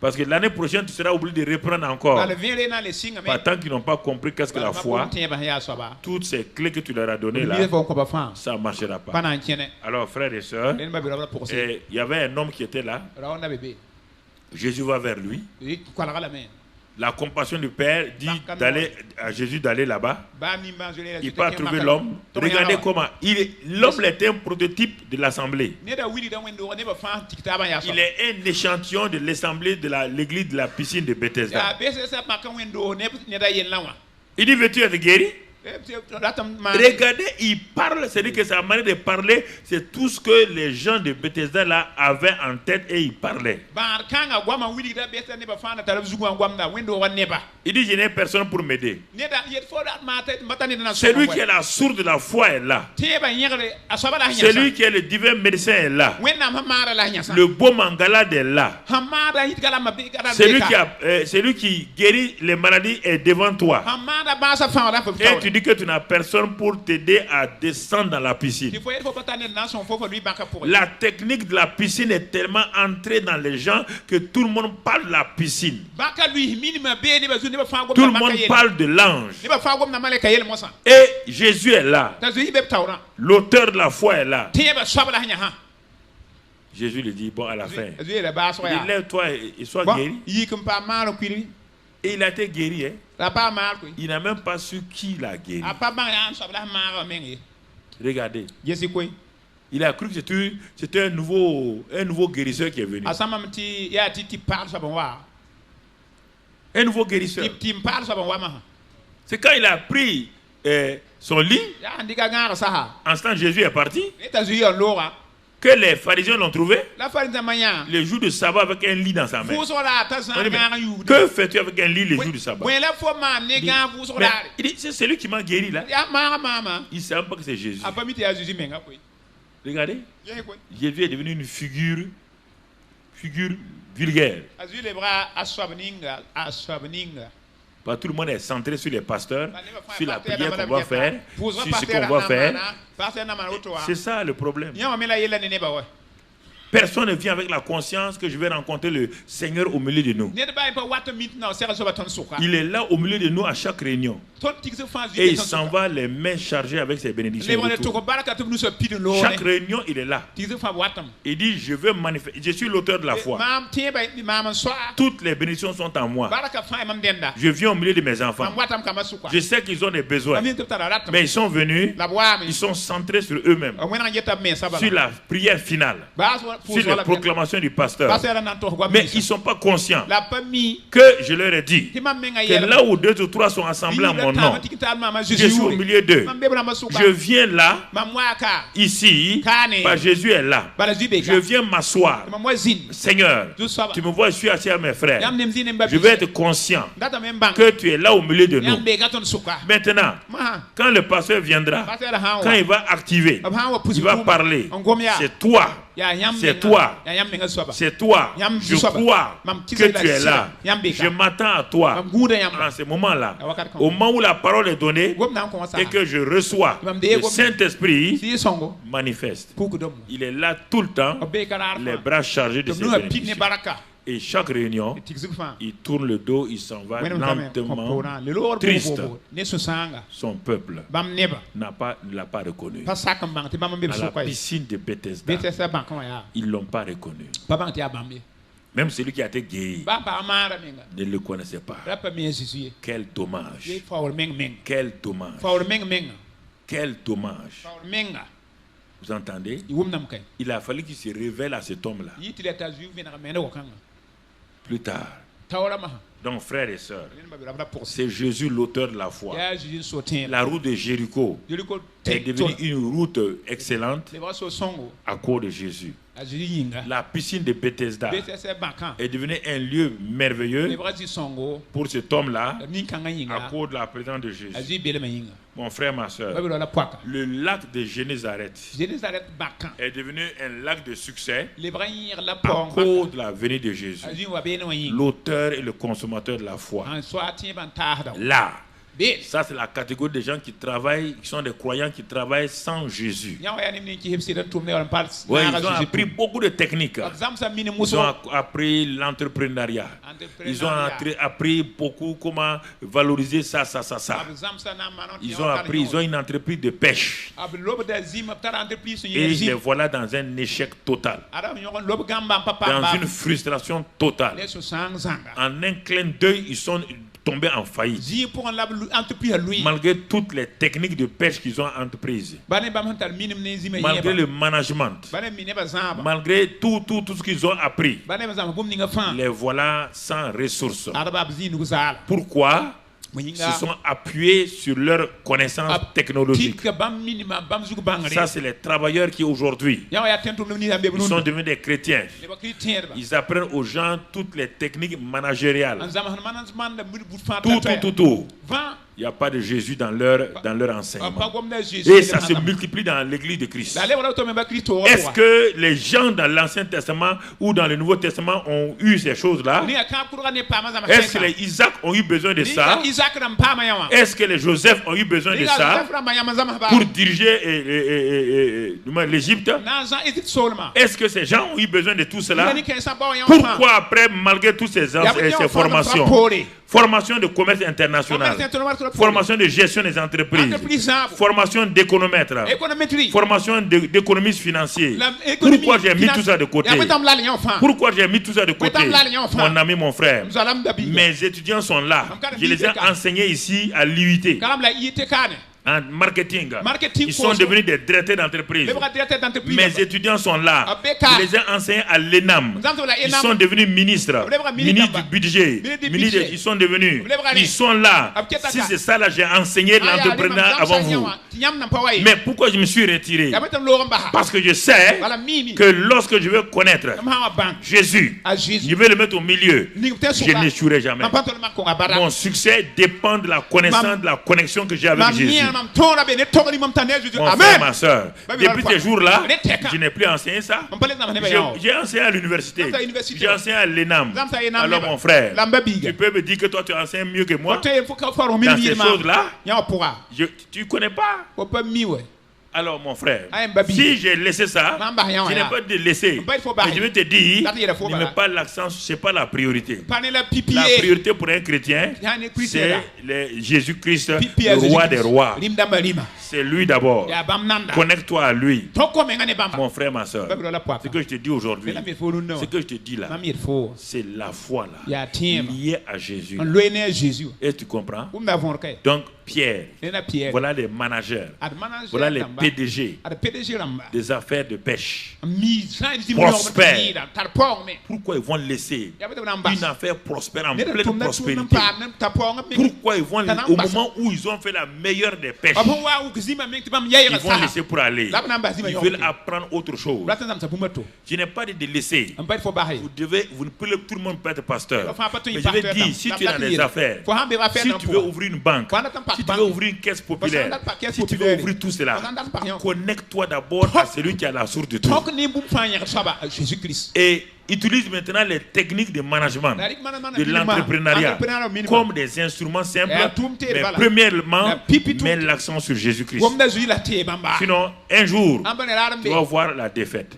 Parce que l'année prochaine, tu seras obligé de reprendre encore. Pas tant qu'ils n'ont pas compris qu'est-ce que la foi, toutes ces clés que tu leur as données là, ça ne marchera pas. Alors, frères et sœurs, il y avait un homme qui était là. Jésus va vers lui. La compassion du Père dit à Jésus d'aller là-bas. Il peut trouver l'homme. Regardez comment. L'homme était un prototype de l'assemblée. Il est un échantillon de l'assemblée de l'église de la piscine de Bethesda. Il dit, veux-tu être guéri? Regardez, il parle, c'est-à-dire que sa manière de parler, c'est tout ce que les gens de Bethesda là avaient en tête et ils parlaient. Il dit, je n'ai personne pour m'aider. Celui qui est la source de la foi est là. Celui qui est le divin médecin est là. Le beau mangalade est là. Celui qui guérit les maladies est devant toi. Et tu dis que tu n'as personne pour t'aider à descendre dans la piscine. La technique de la piscine est tellement entrée dans les gens que tout le monde parle de la piscine. Tout le monde parle de l'ange. Et Jésus est là. L'auteur de la foi est là. Jésus lui dit, bon, à la fin, il dit, lève-toi et sois guéri. Et il a été guéri. Hein? Il n'a même pas su qui l'a guéri. Regardez. Il a cru que c'était un nouveau guérisseur qui est venu. Un nouveau guérisseur. C'est quand il a pris son lit, en ce temps Jésus est parti, que les pharisiens l'ont trouvé le jour de sabbat avec un lit dans sa main. Que fais-tu avec un lit le jour de sabbat? Il dit, c'est celui qui m'a guéri là. Il ne savait pas que c'est Jésus. Regardez, Jésus est devenu une figure vulgaire. Tout le monde est centré sur les pasteurs, sur la prière qu'on doit faire, sur ce qu'on doit faire. C'est ça le problème. Personne ne vient avec la conscience que je vais rencontrer le Seigneur au milieu de nous. Il est là au milieu de nous à chaque réunion. Et il s'en va les mains chargées avec ses bénédictions. Chaque réunion, il est là. Il dit, je veux manifester. Je suis l'auteur de la foi. Toutes les bénédictions sont en moi. Je viens au milieu de mes enfants. Je sais qu'ils ont des besoins. Mais ils sont venus, ils sont centrés sur eux-mêmes. Sur la prière finale. sur les proclamations du pasteur. Mais ils ne sont pas conscients que je leur ai dit que là où 2 ou 3 sont assemblés en mon nom, je suis au milieu d'eux. Je viens là, ici, Jésus est là. Je viens m'asseoir. Seigneur, tu me vois, je suis assis à mes frères. Je vais être conscient que tu es là au milieu de nous. Maintenant, quand le pasteur viendra, quand il va activer, il va parler. C'est toi. C'est toi. C'est toi. Je crois que tu es là. Je m'attends à toi. En ce moment-là, au moment où la parole est donnée et que je reçois le Saint-Esprit manifeste. Il est là tout le temps, les bras chargés de ses bénédictions. Et chaque réunion, il tourne le dos, il s'en va lentement, triste. Son peuple ne l'a pas reconnu. À la piscine de Bethesda, ils ne l'ont pas reconnu. Même celui qui a été guéri ne le connaissait pas. Quel dommage. Quel dommage. Quel dommage. Vous entendez? Il a fallu qu'il se révèle à cet homme-là. Plus tard. Donc, frères et sœurs, c'est Jésus l'auteur de la foi. La route de Jéricho est devenue une route excellente à cause de Jésus. La piscine de Bethesda est devenue un lieu merveilleux pour cet homme-là à cause de la présence de Jésus. Mon frère, ma soeur, le lac de Génézareth est devenu un lac de succès à cause de la venue de Jésus, l'auteur et le consommateur de la foi. Là, ça c'est la catégorie des gens qui travaillent, qui sont des croyants qui travaillent sans Jésus. Ouais, ils ont appris beaucoup de techniques. Ils ont appris l'entrepreneuriat. Ils ont appris beaucoup comment valoriser ça. Ils ont appris, ils ont une entreprise de pêche. Et les voilà dans un échec total. Dans une frustration totale. En un clin d'œil, ils sont tombés en faillite. Malgré toutes les techniques de pêche qu'ils ont entreprises. Malgré le management. Malgré tout ce qu'ils ont appris. Les voilà sans ressources. Pourquoi? Ils se sont appuyés sur leur connaissance technologique. Ça, c'est les travailleurs qui aujourd'hui, ils sont devenus des chrétiens. Ils apprennent aux gens toutes les techniques managériales. Tout. Il n'y a pas de Jésus dans leur enseignement. Et ça se multiplie dans l'église de Christ. Est-ce que les gens dans l'Ancien Testament ou dans le Nouveau Testament ont eu ces choses-là? Est-ce que les Isaac ont eu besoin de ça? Est-ce que les Joseph ont eu besoin de ça pour diriger l'Égypte? Est-ce que ces gens ont eu besoin de tout cela? Pourquoi après, malgré toutes ces formation de commerce international, formation de gestion des entreprises, formation d'économètre, formation d'économistes financiers. Pourquoi j'ai mis tout ça de côté? Pourquoi j'ai mis tout ça de côté? Mon ami, mon frère, mes étudiants sont là. Je les ai enseignés ici à l'UIT. En marketing. Ils sont devenus des directeurs d'entreprise. Mes étudiants sont là. Je les ai enseignés à l'ENAM. Ils sont devenus ministres du budget. Ils sont devenus. Ils sont là. Si c'est ça, là, j'ai enseigné l'entrepreneuriat avant vous. Mais pourquoi je me suis retiré? Parce que je sais que lorsque je veux connaître Jésus, je vais le mettre au milieu. Je n'échouerai jamais. Mon succès dépend de la connaissance, de la connexion que j'ai avec Jésus. Mon frère, ma soeur, depuis ces jours-là, je n'ai plus enseigné ça. J'ai enseigné à l'université. J'ai enseigné à l'ENAM. Alors mon frère, tu peux me dire que toi tu enseignes mieux que moi dans ces choses-là? Tu ne connais pas? Alors mon frère, si j'ai laissé ça, je n'ai pas de laisser. Mais je vais te dire, ne mets pas l'accent, ce n'est pas la priorité. La priorité pour un chrétien, c'est Jésus-Christ, le roi des rois. C'est lui d'abord. Connecte-toi à lui. Mon frère, ma soeur, ce que je te dis aujourd'hui, ce que je te dis là, c'est la foi là, liée à Jésus. Est-ce que tu comprends? Donc, Pierre, voilà les managers, voilà les PDG des affaires de pêche. Prospères. Pourquoi ils vont laisser une affaire prospère en pleine prospérité? Pourquoi ils vont au moment où ils ont fait la meilleure des pêches, ils vont laisser pour aller? Ils veulent apprendre autre chose. Je n'ai pas dit de laisser. Vous ne pouvez, tout le monde peut être pasteur. Mais je vais dire, si tu es dans des affaires, si tu veux ouvrir une banque, si tu veux ouvrir une caisse populaire, si tu veux ouvrir tout cela, connecte-toi d'abord à celui qui a la source de tout. Et utilise maintenant les techniques de management, de l'entrepreneuriat, comme des instruments simples. Mais premièrement, mets l'accent sur Jésus-Christ. Sinon, un jour, tu vas voir la défaite.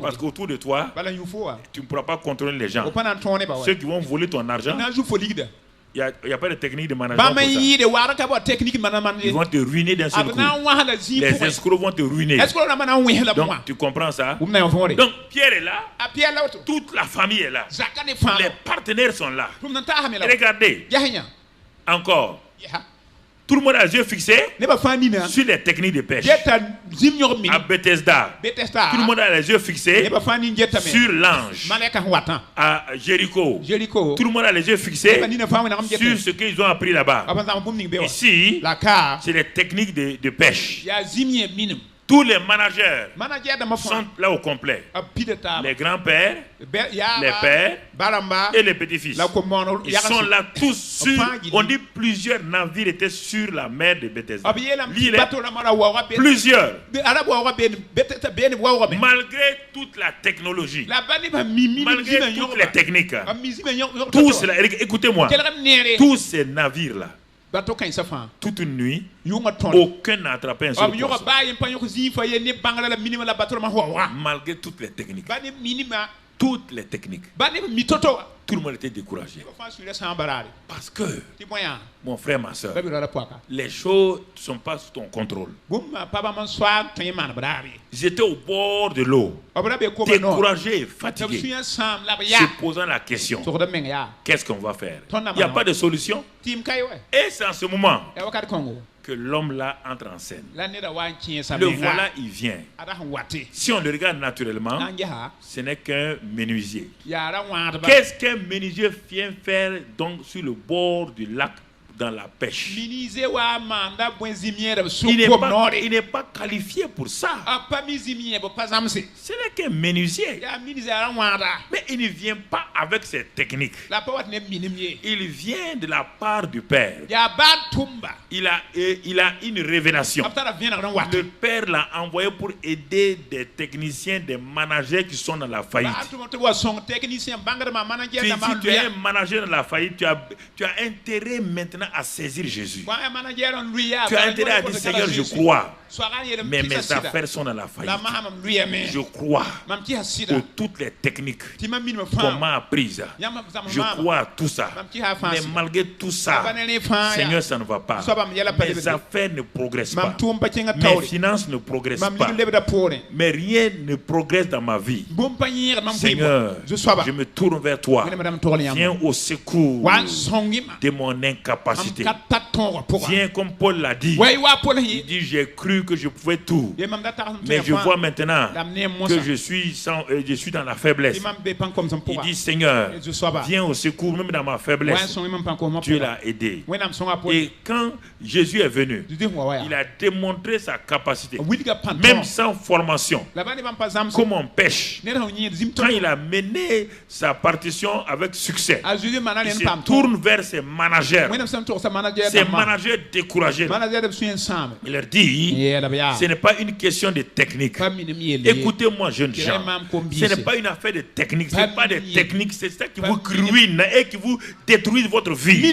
Parce qu'autour de toi, tu ne pourras pas contrôler les gens. Ceux qui vont voler ton argent, il n'y a pas de technique de management pour ça. Ils vont te ruiner d'un seul coup. Les escrocs vont te ruiner. Donc tu comprends ça? Donc Pierre est là. Toute la famille est là. Les partenaires sont là. Et regardez. Encore. Tout le monde a les yeux fixés sur les techniques de pêche. À Bethesda, tout le monde a les yeux fixés sur l'ange. À Jéricho, tout le monde a les yeux fixés sur ce qu'ils ont appris là-bas. Ici, c'est les techniques de pêche. Tous les managers sont là au complet. Les grands-pères, les pères et les petits-fils. Ils sont là tous sur... On dit plusieurs navires étaient sur la mer de Bethesda. Plusieurs. Malgré toute la technologie, malgré toutes les techniques, tous cela, écoutez-moi, tous ces navires-là, toute une nuit, aucun n'a attrapé un seul poisson. Malgré toutes les techniques. Toutes les techniques. Tout le monde était découragé. Parce que, mon frère, ma soeur, les choses ne sont pas sous ton contrôle. Ils étaient au bord de l'eau, découragés et fatigués, se posant la question, qu'est-ce qu'on va faire? Il n'y a pas de solution. Et c'est en ce moment que l'homme-là entre en scène. Le voilà, il vient. Si on le regarde naturellement, ce n'est qu'un menuisier. Qu'est-ce qu'un menuisier vient faire donc sur le bord du lac dans la pêche? Il n'est pas qualifié pour ça. Ce n'est qu'un menuisier. Mais il ne vient pas avec ses techniques. Il vient de la part du Père. Il a une révélation. Le Père l'a envoyé pour aider des techniciens, des managers qui sont dans la faillite. Si tu es un manager dans la faillite, tu as intérêt maintenant à saisir Jésus. Tu as intérêt à dire, Seigneur, je crois, mais mes affaires sont dans la faillite. Je crois pour toutes les techniques qu'on m'a apprises. Je crois à tout ça. Mais malgré tout ça, Seigneur, ça ne va pas. Mes affaires ne progressent pas. Mes finances ne progressent pas. Mais rien ne progresse dans ma vie. Seigneur, je me tourne vers toi. Viens au secours de mon incapacité. Viens comme Paul l'a dit. Il dit, j'ai cru que je pouvais tout. Mais je vois maintenant que je suis dans la faiblesse. Il dit, Seigneur, viens au secours même dans ma faiblesse. Dieu l'a aidé. Et quand Jésus est venu, il a démontré sa capacité. Même sans formation. Comme on pêche. Quand il a mené sa partition avec succès, il se tourne vers ses managers. Ces managers découragés. Il leur dit, ce n'est pas une question de technique. Écoutez-moi, jeunes gens. Ce n'est pas une affaire de technique. Ce n'est pas des techniques. C'est ça qui vous ruine et qui vous détruit votre vie.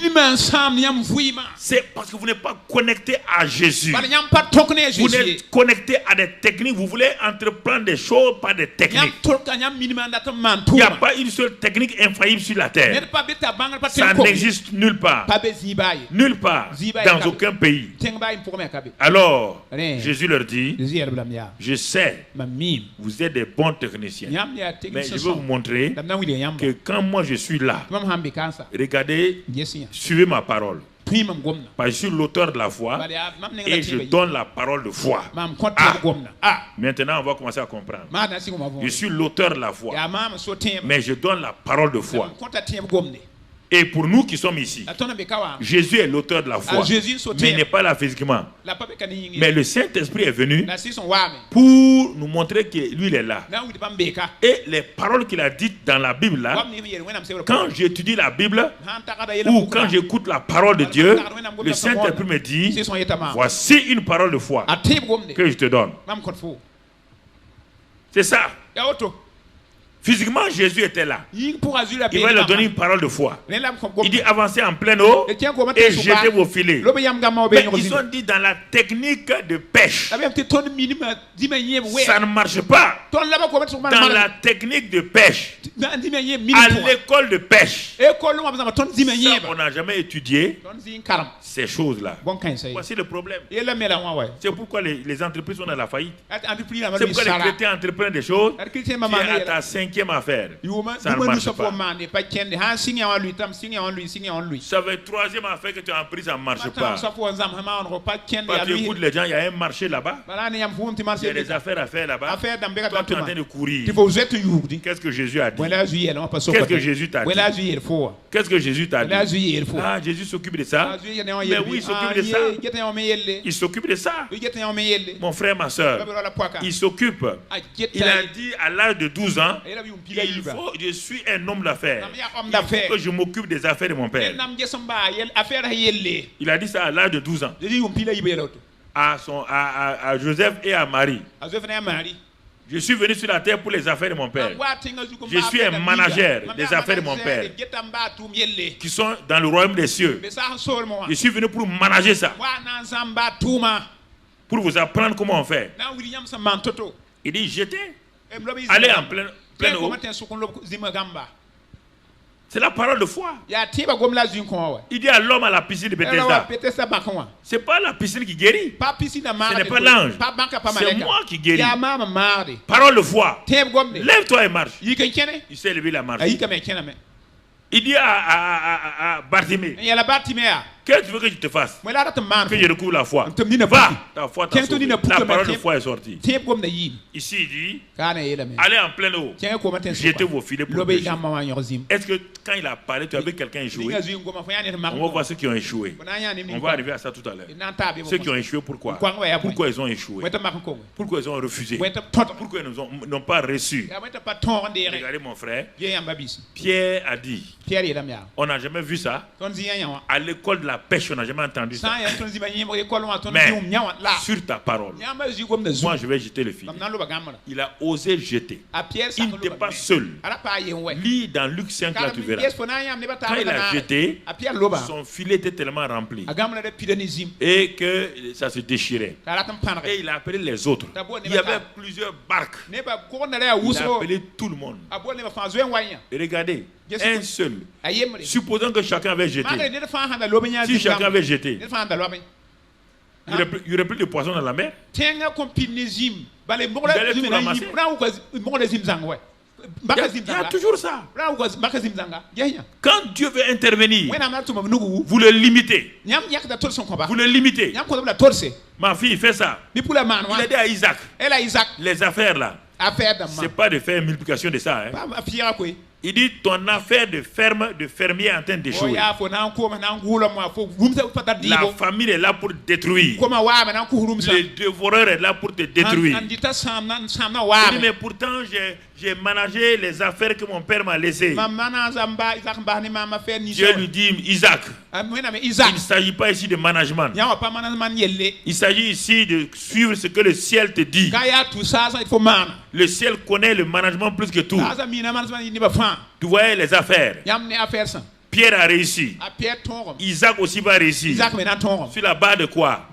C'est parce que vous n'êtes pas connecté à Jésus. Vous êtes connecté à des techniques. Vous voulez entreprendre des choses par des techniques. Il n'y a pas une seule technique infaillible sur la terre. Ça n'existe nulle part. Nulle part. Dans aucun pays. Alors, Jésus leur dit, je sais, vous êtes des bons techniciens. Mais je veux vous montrer que quand moi je suis là, regardez, suivez ma parole. Parce que je suis l'auteur de la foi et je donne la parole de foi. Maintenant, on va commencer à comprendre. Je suis l'auteur de la foi, mais je donne la parole de foi. Et pour nous qui sommes ici, Jésus est l'auteur de la foi, mais il n'est pas là physiquement. Mais le Saint-Esprit est venu pour nous montrer que lui, il est là. Et les paroles qu'il a dites dans la Bible, là, quand j'étudie la Bible, ou quand j'écoute la parole de Dieu, le Saint-Esprit me dit, voici une parole de foi que je te donne. C'est ça. Physiquement, Jésus était là. Il va leur donner une parole de foi. Il dit avancez en pleine eau et jetez vos filets. Mais ils ont dit dans la technique de pêche. Ça ne marche pas. Dans la technique de pêche, à l'école de pêche, ça, on n'a jamais étudié ces choses-là. Voici le problème. C'est pourquoi les entreprises sont dans la faillite. C'est pourquoi les chrétiens entreprennent des choses. Tu es à ta cinquième affaire. Ça ne marche pas. Ça va être troisième affaire que tu as pris, ça ne marche pas. Parce que écoute les gens, il y a un marché là-bas. Il y a des affaires à faire là-bas. Toi, tu es en train de courir. Qu'est-ce que Jésus a dit? Qu'est-ce que Jésus t'a dit? Qu'est-ce que Jésus t'a dit? Ah, Jésus s'occupe de ça. Mais oui, il s'occupe de ça. Il s'occupe de ça. Mon frère, ma soeur, il s'occupe. Il a dit à l'âge de 12 ans, je suis un homme d'affaires. Il faut que je m'occupe des affaires de mon père. Il a dit ça à l'âge de 12 ans. À Joseph et à Marie. Je suis venu sur la terre pour les affaires de mon père. Je suis un manager des affaires de mon père qui sont dans le royaume des cieux. Je suis venu pour manager ça. Pour vous apprendre comment on fait. Il dit jetez. Allez en pleine eau. C'est la parole de foi. Il dit à l'homme à la piscine de Bethesda. C'est pas la piscine qui guérit. Ce n'est pas l'ange. C'est moi qui guéris. Parole de foi. Lève-toi et marche. Il s'est levé, la marche. Il dit à Bartimée, qu'est-ce que tu veux que je te fasse? Que je recouvre la foi. Va, ta foi t'a sauvé. La parole de foi est sortie. Ici, il dit, allez en pleine eau, jetez vos filets pour pêcher. Est-ce que quand il a parlé, tu as vu quelqu'un échouer? On va voir ceux qui ont échoué. On va arriver à ça tout à l'heure. Ceux qui ont échoué, pourquoi? Pourquoi ils ont échoué? Pourquoi ils ont refusé? Pourquoi ils n'ont pas reçu? Regardez mon frère, Pierre a dit, on n'a jamais vu ça. À l'école de la pêche, on n'a jamais entendu ça. Mais sur ta parole, moi je vais jeter le filet. Il a osé jeter. Il n'était pas seul. Lis dans Luc 5, là tu verras. Quand il a jeté, son filet était tellement rempli et que ça se déchirait. Et il a appelé les autres. Il y avait plusieurs barques. Il a appelé tout le monde. Et regardez, un seul. Supposons que chacun avait jeté. Si chacun avait jeté, il n'y aurait plus de poissons dans la mer. Vous allez tout ramasser. Il y a toujours ça. Quand Dieu veut intervenir, vous le limitez. Vous le limitez. Ma fille fait ça. Il a dit à Isaac, les affaires là, ce n'est pas de faire une multiplication de ça. Il dit ton affaire de fermier est en train d'échouer. La famille est là pour te détruire. Le dévoreur est là pour te détruire. Il dit, mais pourtant j'ai managé les affaires que mon père m'a laissées. Dieu lui dit, Isaac, il ne s'agit pas ici de management. Il s'agit ici de suivre ce que le ciel te dit. Le ciel connaît le management plus que tout. Tu voyais les affaires. Pierre a réussi. Isaac aussi va réussir. Sur la base de quoi?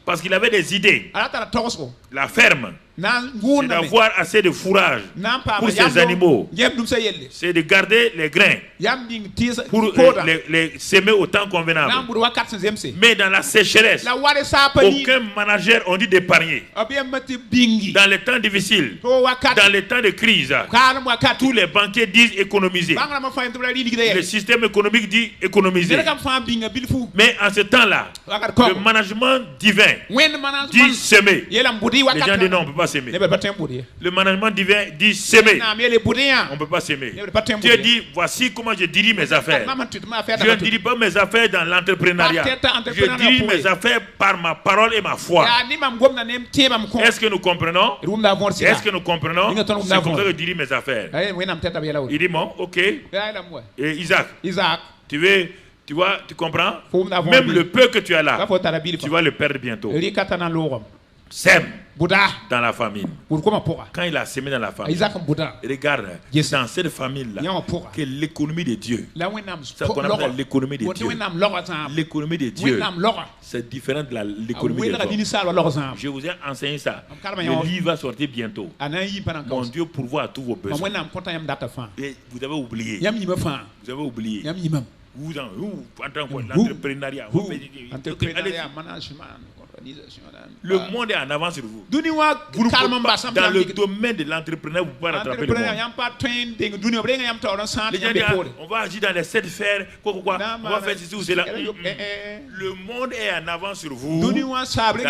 Parce qu'il avait des idées. La ferme c'est d'avoir assez de fourrage pour ces animaux. C'est de garder les grains pour les semer au temps convenable. Mais dans la sécheresse, aucun manager on dit d'épargner. Dans les temps difficiles, dans les temps de crise, tous les banquiers disent économiser. Le système économique dit économiser. Mais en ce temps-là, le management divin dit semer. Les gens disent non, on ne peut pas s'aimer. Le management divin dit s'aimer. On ne peut pas s'aimer. Dieu dit voici comment je dirige mes affaires. Je ne dirige pas mes affaires dans l'entrepreneuriat. Je dirige mes affaires par ma parole et ma foi. Est-ce que nous comprenons? Est-ce que nous comprenons? C'est comme ça que je dirige mes affaires. Il dit bon, ok. Et Isaac, tu vois, tu comprends? Même le peu que tu as là, tu vas le perdre bientôt. Sème dans la famille. Quand il a sémé dans la famille, regarde, dans cette famille-là, que l'économie de Dieu, ça qu'on appelle l'économie de Dieu. L'économie de Dieu, c'est différent de l'économie de Dieu. Je vous ai enseigné ça. Le livre va sortir bientôt. Mon Dieu pourvoit à tous vos besoins. Et vous avez oublié. Vous avez oublié. Vous, en tant que l'entrepreneuriat, le monde est en avance sur vous. Dans le domaine de l'entrepreneuriat, vous ne pouvez pas rattraper le monde. Les gens disent, on va agir dans les 7 fers, on va faire ceci ou cela. Le monde est en avance sur vous dans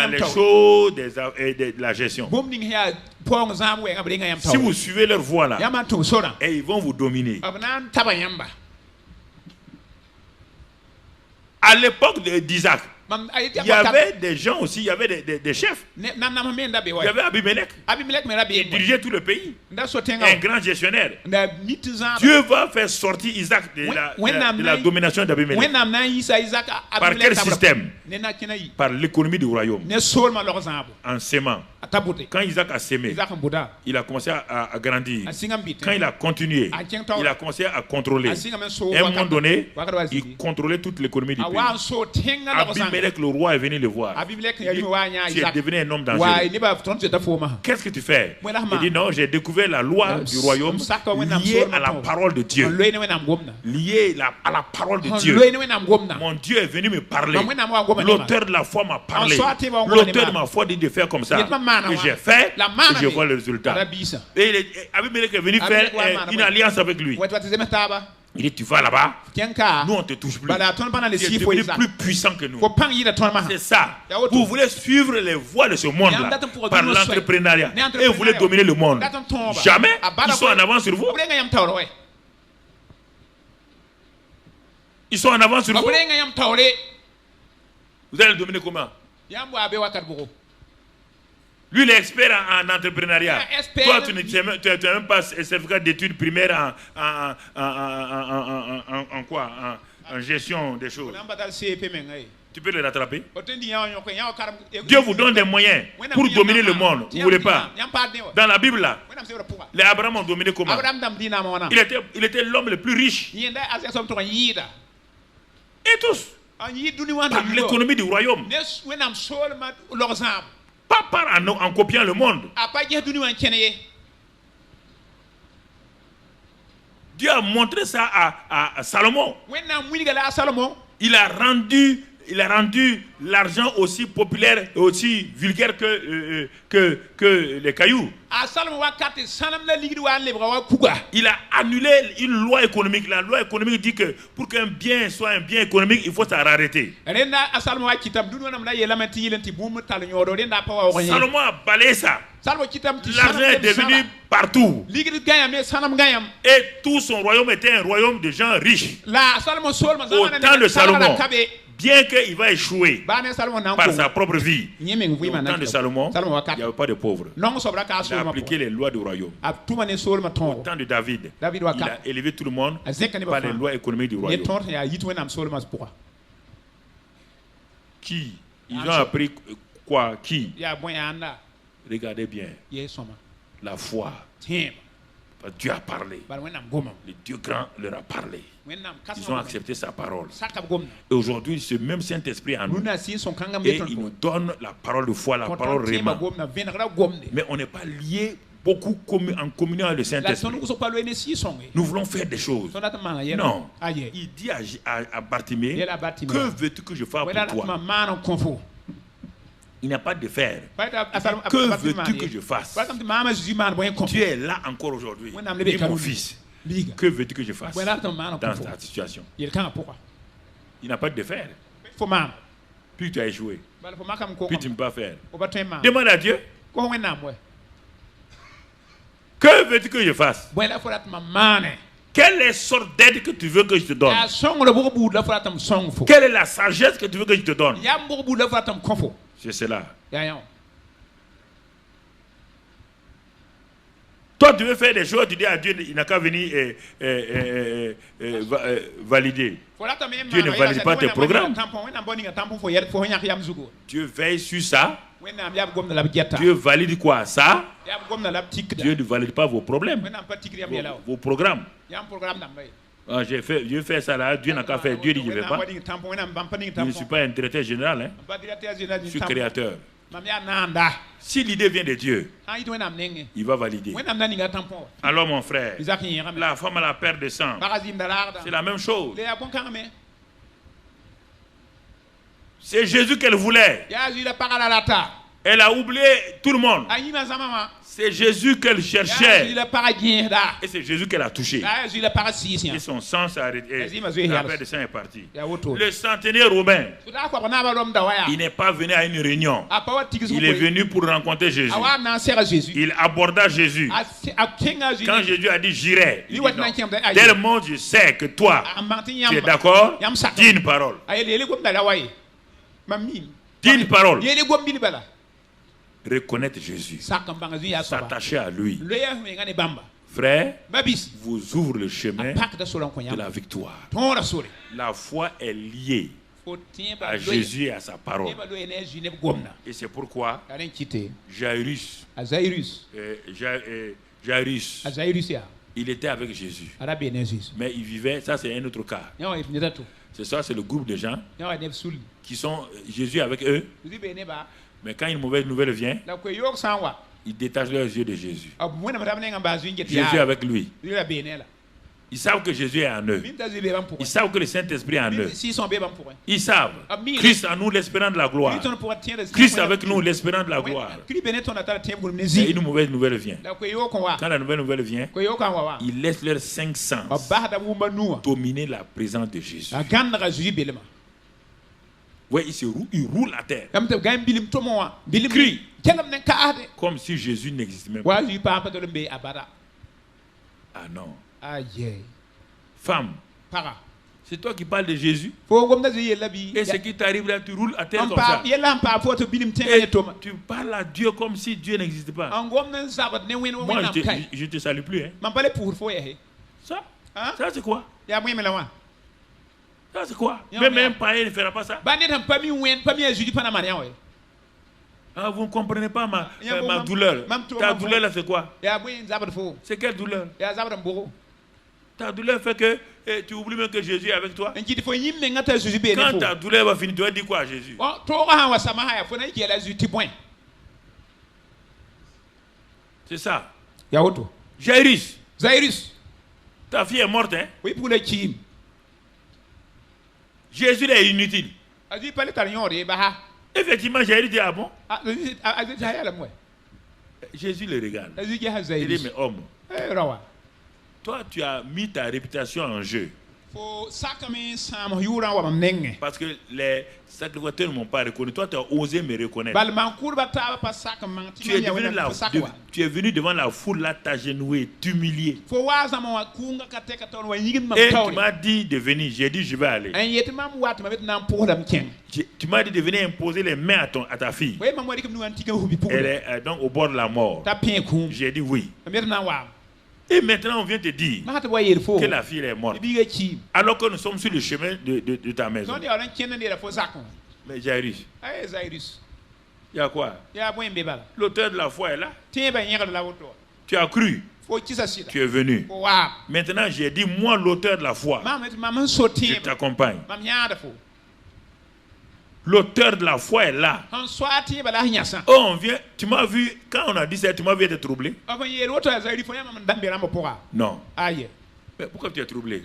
les choses de la gestion. Si vous suivez leur voie là, et ils vont vous dominer. À l'époque d'Isaac, il y avait des gens aussi, il y avait des chefs. Il y avait Abimelech. Il dirigeait tout le pays. Un grand gestionnaire. Dieu va faire sortir Isaac de la domination d'Abimelech. Par quel système? Par l'économie du royaume. En sémant. Quand Isaac a sémé, il a commencé à grandir. Quand il a continué, il a commencé à contrôler. À un moment donné, il contrôlait toute l'économie du pays. Abimelech, le roi, est venu le voir. Il dit, tu es devenu un homme dangereux. Qu'est-ce que tu fais? Il dit non, j'ai découvert la loi du royaume liée à la parole de Dieu. Liée à la parole de Dieu. Mon Dieu est venu me parler. L'auteur de la foi m'a parlé. L'auteur de ma foi dit de faire comme ça. Et j'ai fait et je vois le résultat. Et Abimelech est venu faire une alliance avec lui. Il dit, tu vas là-bas, nous on ne te touche plus. Tu es devenu plus puissant que nous. C'est ça. Vous voulez suivre les voies de ce monde-là par l'entrepreneuriat et vous voulez dominer le monde. Jamais. Ils sont en avance sur vous. Ils sont en avance sur vous. Vous allez le dominer comment? Lui, il est expert en entrepreneuriat. Toi, tu n'as même pas un certificat d'études primaires en quoi? En gestion des choses. Tu peux le rattraper. Dieu vous donne des moyens pour dominer le monde. Vous ne voulez pas. Dans la Bible, là, les Abraham ont dominé comment? Il était l'homme le plus riche. Et tous. Par l'économie du royaume. Pas en copiant le monde. Dieu a montré ça à Salomon. Il a rendu l'argent aussi populaire et aussi vulgaire que les cailloux. Il a annulé une loi économique. La loi économique dit que pour qu'un bien soit un bien économique, il faut sa rareté. Salomon a balayé ça. L'argent est devenu partout. Et tout son royaume était un royaume de gens riches. Au temps de Salomon, bien qu'il va échouer par sa propre vie, au temps de Salomon, il n'y avait pas de pauvres. Il a appliqué les lois du royaume. Au temps de David, il a élevé tout le monde par les lois économiques du royaume. Qui? Ils ont appris quoi? Qui? Regardez bien. La foi. Dieu a parlé. Le Dieu grand leur a parlé. Ils ont accepté sa parole. Et aujourd'hui, ce même Saint-Esprit en nous. Et il nous donne la parole de foi, la parole réellement. Mais on n'est pas lié beaucoup en communion avec le Saint-Esprit. Nous voulons faire des choses. Non. Il dit à Bartimée, que veux-tu que je fasse pour toi? Il n'y a pas de faire. Que veux-tu que je fasse? Tu es là encore aujourd'hui. Dis mon fils. Que veux-tu que je fasse dans cette situation? Il n'a pas de faire. Puis tu as échoué. Puis tu ne peux pas faire. Demande à Dieu. Que veux-tu que je fasse? Quelle est la sorte d'aide que tu veux que je te donne? Quelle est la sagesse que tu veux que je te donne? C'est cela. Toi, tu veux faire des choses, tu dis à Dieu, il n'a qu'à venir valider. Dieu ne valide pas tes programmes. Dieu veille sur ça. Dieu valide quoi? Ça. Dieu ne valide pas vos problèmes, vos programmes. Je vais faire ça là, Dieu n'a qu'à faire, Dieu dit je ne vais pas. Je ne suis pas un directeur général, hein. Je suis créateur. Si l'idée vient de Dieu, il va valider. Alors mon frère, la femme à la perte de sang, c'est la même chose. C'est Jésus qu'elle voulait. Elle a oublié tout le monde. C'est Jésus qu'elle cherchait. Et c'est Jésus qu'elle a touché. Et son sang s'est arrêté. La perte de sang est partie. Le centenaire Romain, il n'est pas venu à une réunion. Il est venu pour rencontrer Jésus. Il aborda Jésus. Quand Jésus a dit j'irai, il dit non. Tellement je sais que toi, tu es d'accord, dis une parole. Dis une parole. Reconnaître Jésus, s'attacher à lui. Frère, vous ouvre le chemin de la victoire. La foi est liée à Jésus et à sa parole. Et c'est pourquoi Jairus, il était avec Jésus. Mais il vivait, ça c'est un autre cas. C'est ça, c'est le groupe de gens qui sont Jésus avec eux. Mais quand une mauvaise nouvelle vient, ils détachent leurs yeux de Jésus. Jésus avec lui. Ils savent que Jésus est en eux. Ils savent que le Saint-Esprit est en eux. Ils savent. Christ en nous, l'espérant de la gloire. Christ avec nous, l'espérant de la gloire. Et une mauvaise nouvelle vient. Quand la nouvelle nouvelle vient, ils laissent leurs 5 sens dominer la présence de Jésus. Ouais, il roule à terre. Il crie. Comme si Jésus n'existait même pas. Ah non. Femme, c'est toi qui parles de Jésus. Et ce qui t'arrive là, tu roules à terre comme ça. Et tu parles à Dieu comme si Dieu n'existait pas. Moi, je ne te salue plus. Hein. Ça c'est quoi? Ça c'est quoi? Même un païen ne fera pas ça. Ah, vous ne comprenez pas ma douleur. Ta douleur là c'est quoi? C'est quelle douleur? Ta douleur fait que tu oublies même que Jésus est avec toi. Quand ta douleur va finir, tu vas dire quoi à Jésus? C'est ça. Jairus. Ta fille est morte, hein? Jésus est inutile. Effectivement, Jairus dit ah bon? Jésus le regarde. Il dit mais homme, toi tu as mis ta réputation en jeu. Parce que les sacrificateurs ne m'ont pas reconnu. Toi, tu as osé me reconnaître. Tu es venu devant la foule, là, t'agenouiller, t'humilier. Et tu m'as dit de venir. J'ai dit, je vais aller. Tu m'as dit de venir imposer les mains à ta fille. Elle est donc au bord de la mort. J'ai dit oui. Et maintenant, on vient te dire que la fille est morte. Alors que nous sommes sur le chemin de ta maison. Mais Jairus, il y a quoi? L'auteur de la foi est là. Tu as cru. Tu es venu. Maintenant, j'ai dit, moi, l'auteur de la foi, je t'accompagne. L'auteur de la foi est là. Oh, on vient, tu m'as vu, quand on a dit ça, tu m'as vu être troublé? Non. Mais pourquoi tu es troublé?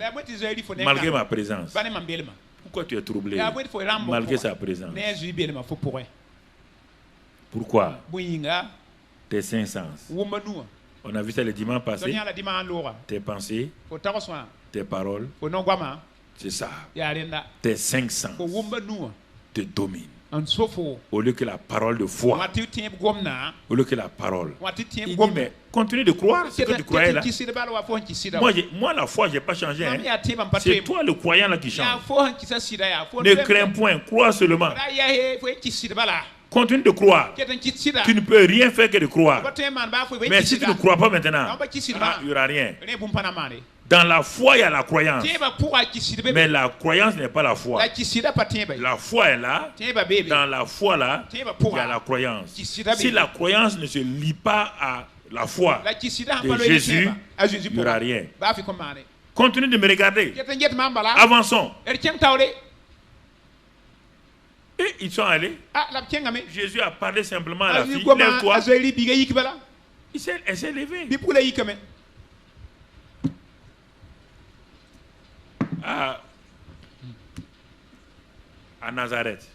Malgré ma présence. Pourquoi tu es troublé? Malgré sa présence. Pourquoi? Tes cinq sens. On a vu ça le dimanche passé. Tes pensées, tes paroles, c'est ça. Tes cinq sens te dominent. Au lieu que la parole de foi. Au lieu que la parole. Il dit, mais continue de croire ce que tu croyais là. Moi la foi, je n'ai pas changé. Hein. C'est toi le croyant là qui change. Ne crains point, crois seulement. Continue de croire. Tu ne peux rien faire que de croire. Mais si tu ne crois pas maintenant, il n'y aura rien. Dans la foi, il y a la croyance. Mais la croyance n'est pas la foi. La foi est là. Dans la foi là, il y a la croyance. Si la croyance ne se lie pas à la foi de Jésus, il n'y aura rien. Continue de me regarder. Avançons. Et ils sont allés. Jésus a parlé simplement à la fille. Lève-toi. Elle s'est levée. À Nazareth.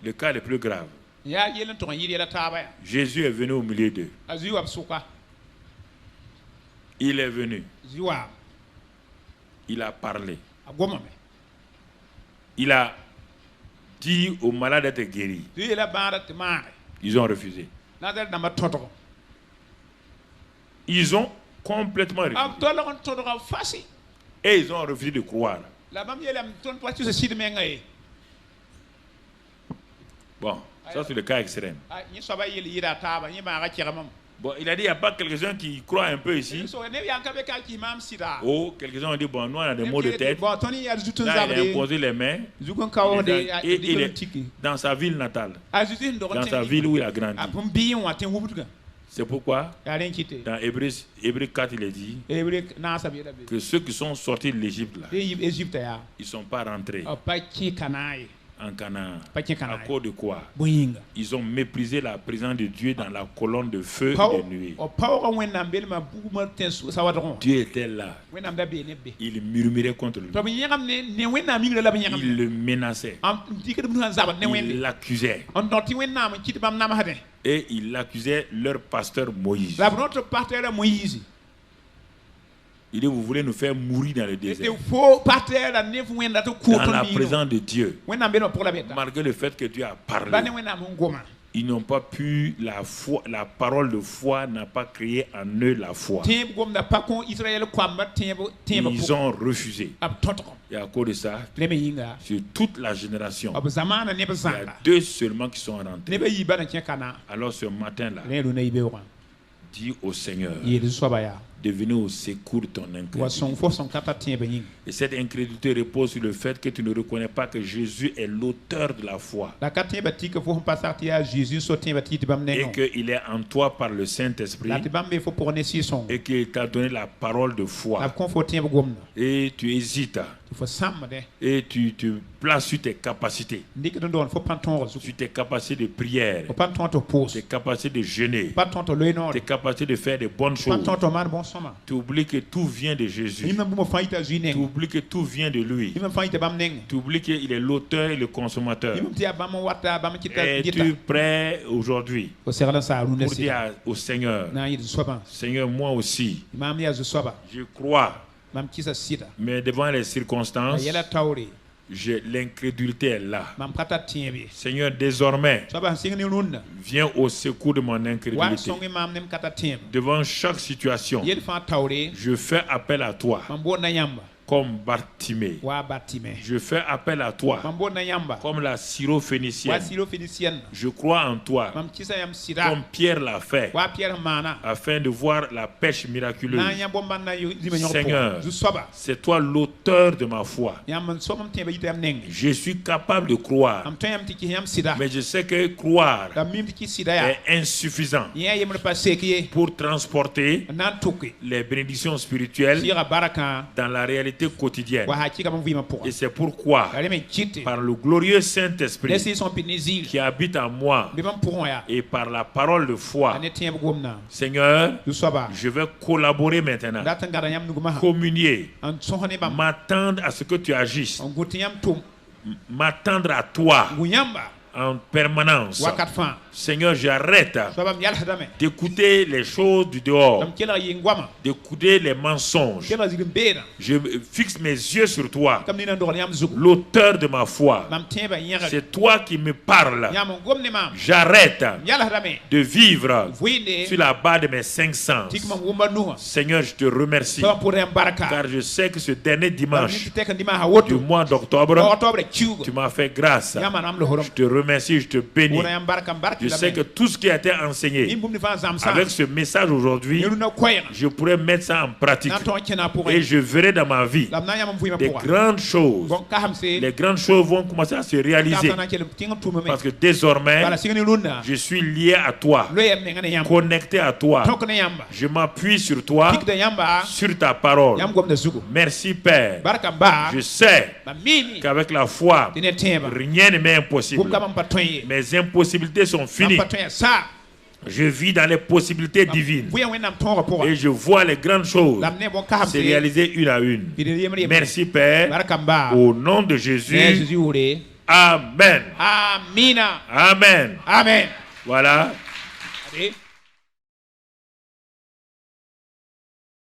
Le cas le plus grave. Jésus est venu au milieu d'eux. Il est venu. Il a parlé. Il a dit aux malades d'être guéris. Ils ont refusé. Ils ont complètement refusé. Et ils ont refusé de croire. Bon, ça c'est le cas extrême. Bon, il a dit, il n'y a pas quelques-uns qui croient un peu ici. Oh, quelques-uns ont dit, bon, nous on a des maux de tête. Là, il a imposé les mains. Et il est dans sa ville natale. Dans sa ville où il a grandi. C'est pourquoi, dans Hébreux 4, il est dit que ceux qui sont sortis de l'Égypte, ils ne sont pas rentrés en Canaan. À cause de quoi? Ils ont méprisé la présence de Dieu dans la colonne de feu de nuit. Dieu était là. Il murmurait contre lui. Il le menaçait. Il l'accusait. Et il accusait leur pasteur Moïse. Il dit, vous voulez nous faire mourir dans le désert. Dans la présence de Dieu. Malgré le fait que Dieu a parlé. Ils n'ont pas pu, la parole de foi n'a pas créé en eux la foi. Ils ont refusé. Et à cause de ça, sur toute la génération, il y a deux seulement qui sont rentrés. Alors ce matin-là, dis au Seigneur de venir au secours de ton incrédulité. Et cette incrédulité repose sur le fait que tu ne reconnais pas que Jésus est l'auteur de la foi. Et qu'il est en toi par le Saint-Esprit. Et qu'il t'a donné la parole de foi. Et tu hésites. Et tu te places sur tes capacités. Sur tes capacités de prière. Tes capacités de jeûner. Tes capacités de faire de bonnes choses. Tu oublies que tout vient de Jésus. Tu oublies que tout vient de lui. Tu oublies qu'il est l'auteur et le consommateur. Es-tu prêt aujourd'hui pour dire au Seigneur, Seigneur, moi aussi, je crois, mais devant les circonstances, l'incrédulité est là. Seigneur, désormais, viens au secours de mon incrédulité. Devant chaque situation, je fais appel à toi. comme Bartimée. Je fais appel à toi comme la syrophénicienne. Je crois en toi comme Pierre l'a fait afin de voir la pêche miraculeuse. Seigneur, c'est toi l'auteur de ma foi. Je suis capable de croire, mais je sais que croire est insuffisant pour transporter les bénédictions spirituelles dans la réalité quotidienne. Et c'est pourquoi, par le glorieux Saint-Esprit qui habite en moi et par la parole de foi, Seigneur, je vais collaborer maintenant, communier, m'attendre à ce que tu agisses, m'attendre à toi en permanence. Seigneur, j'arrête d'écouter les choses du dehors, d'écouter les mensonges. Je fixe mes yeux sur toi, l'auteur de ma foi. C'est toi qui me parles. J'arrête de vivre sur la base de mes 5 sens. Seigneur, je te remercie, car je sais que ce dernier dimanche du mois d'octobre, tu m'as fait grâce. Je te remercie, je te bénis. Je sais que tout ce qui a été enseigné avec ce message aujourd'hui, je pourrais mettre ça en pratique. Et je verrai dans ma vie des grandes choses. Les grandes choses vont commencer à se réaliser. Parce que désormais, je suis lié à toi, connecté à toi. Je m'appuie sur toi, sur ta parole. Merci Père. Je sais qu'avec la foi, rien ne m'est impossible. Mes impossibilités sont finies. Je vis dans les possibilités divines et je vois les grandes choses se réaliser une à une. Merci Père, au nom de Jésus. Amen. Amen. Voilà.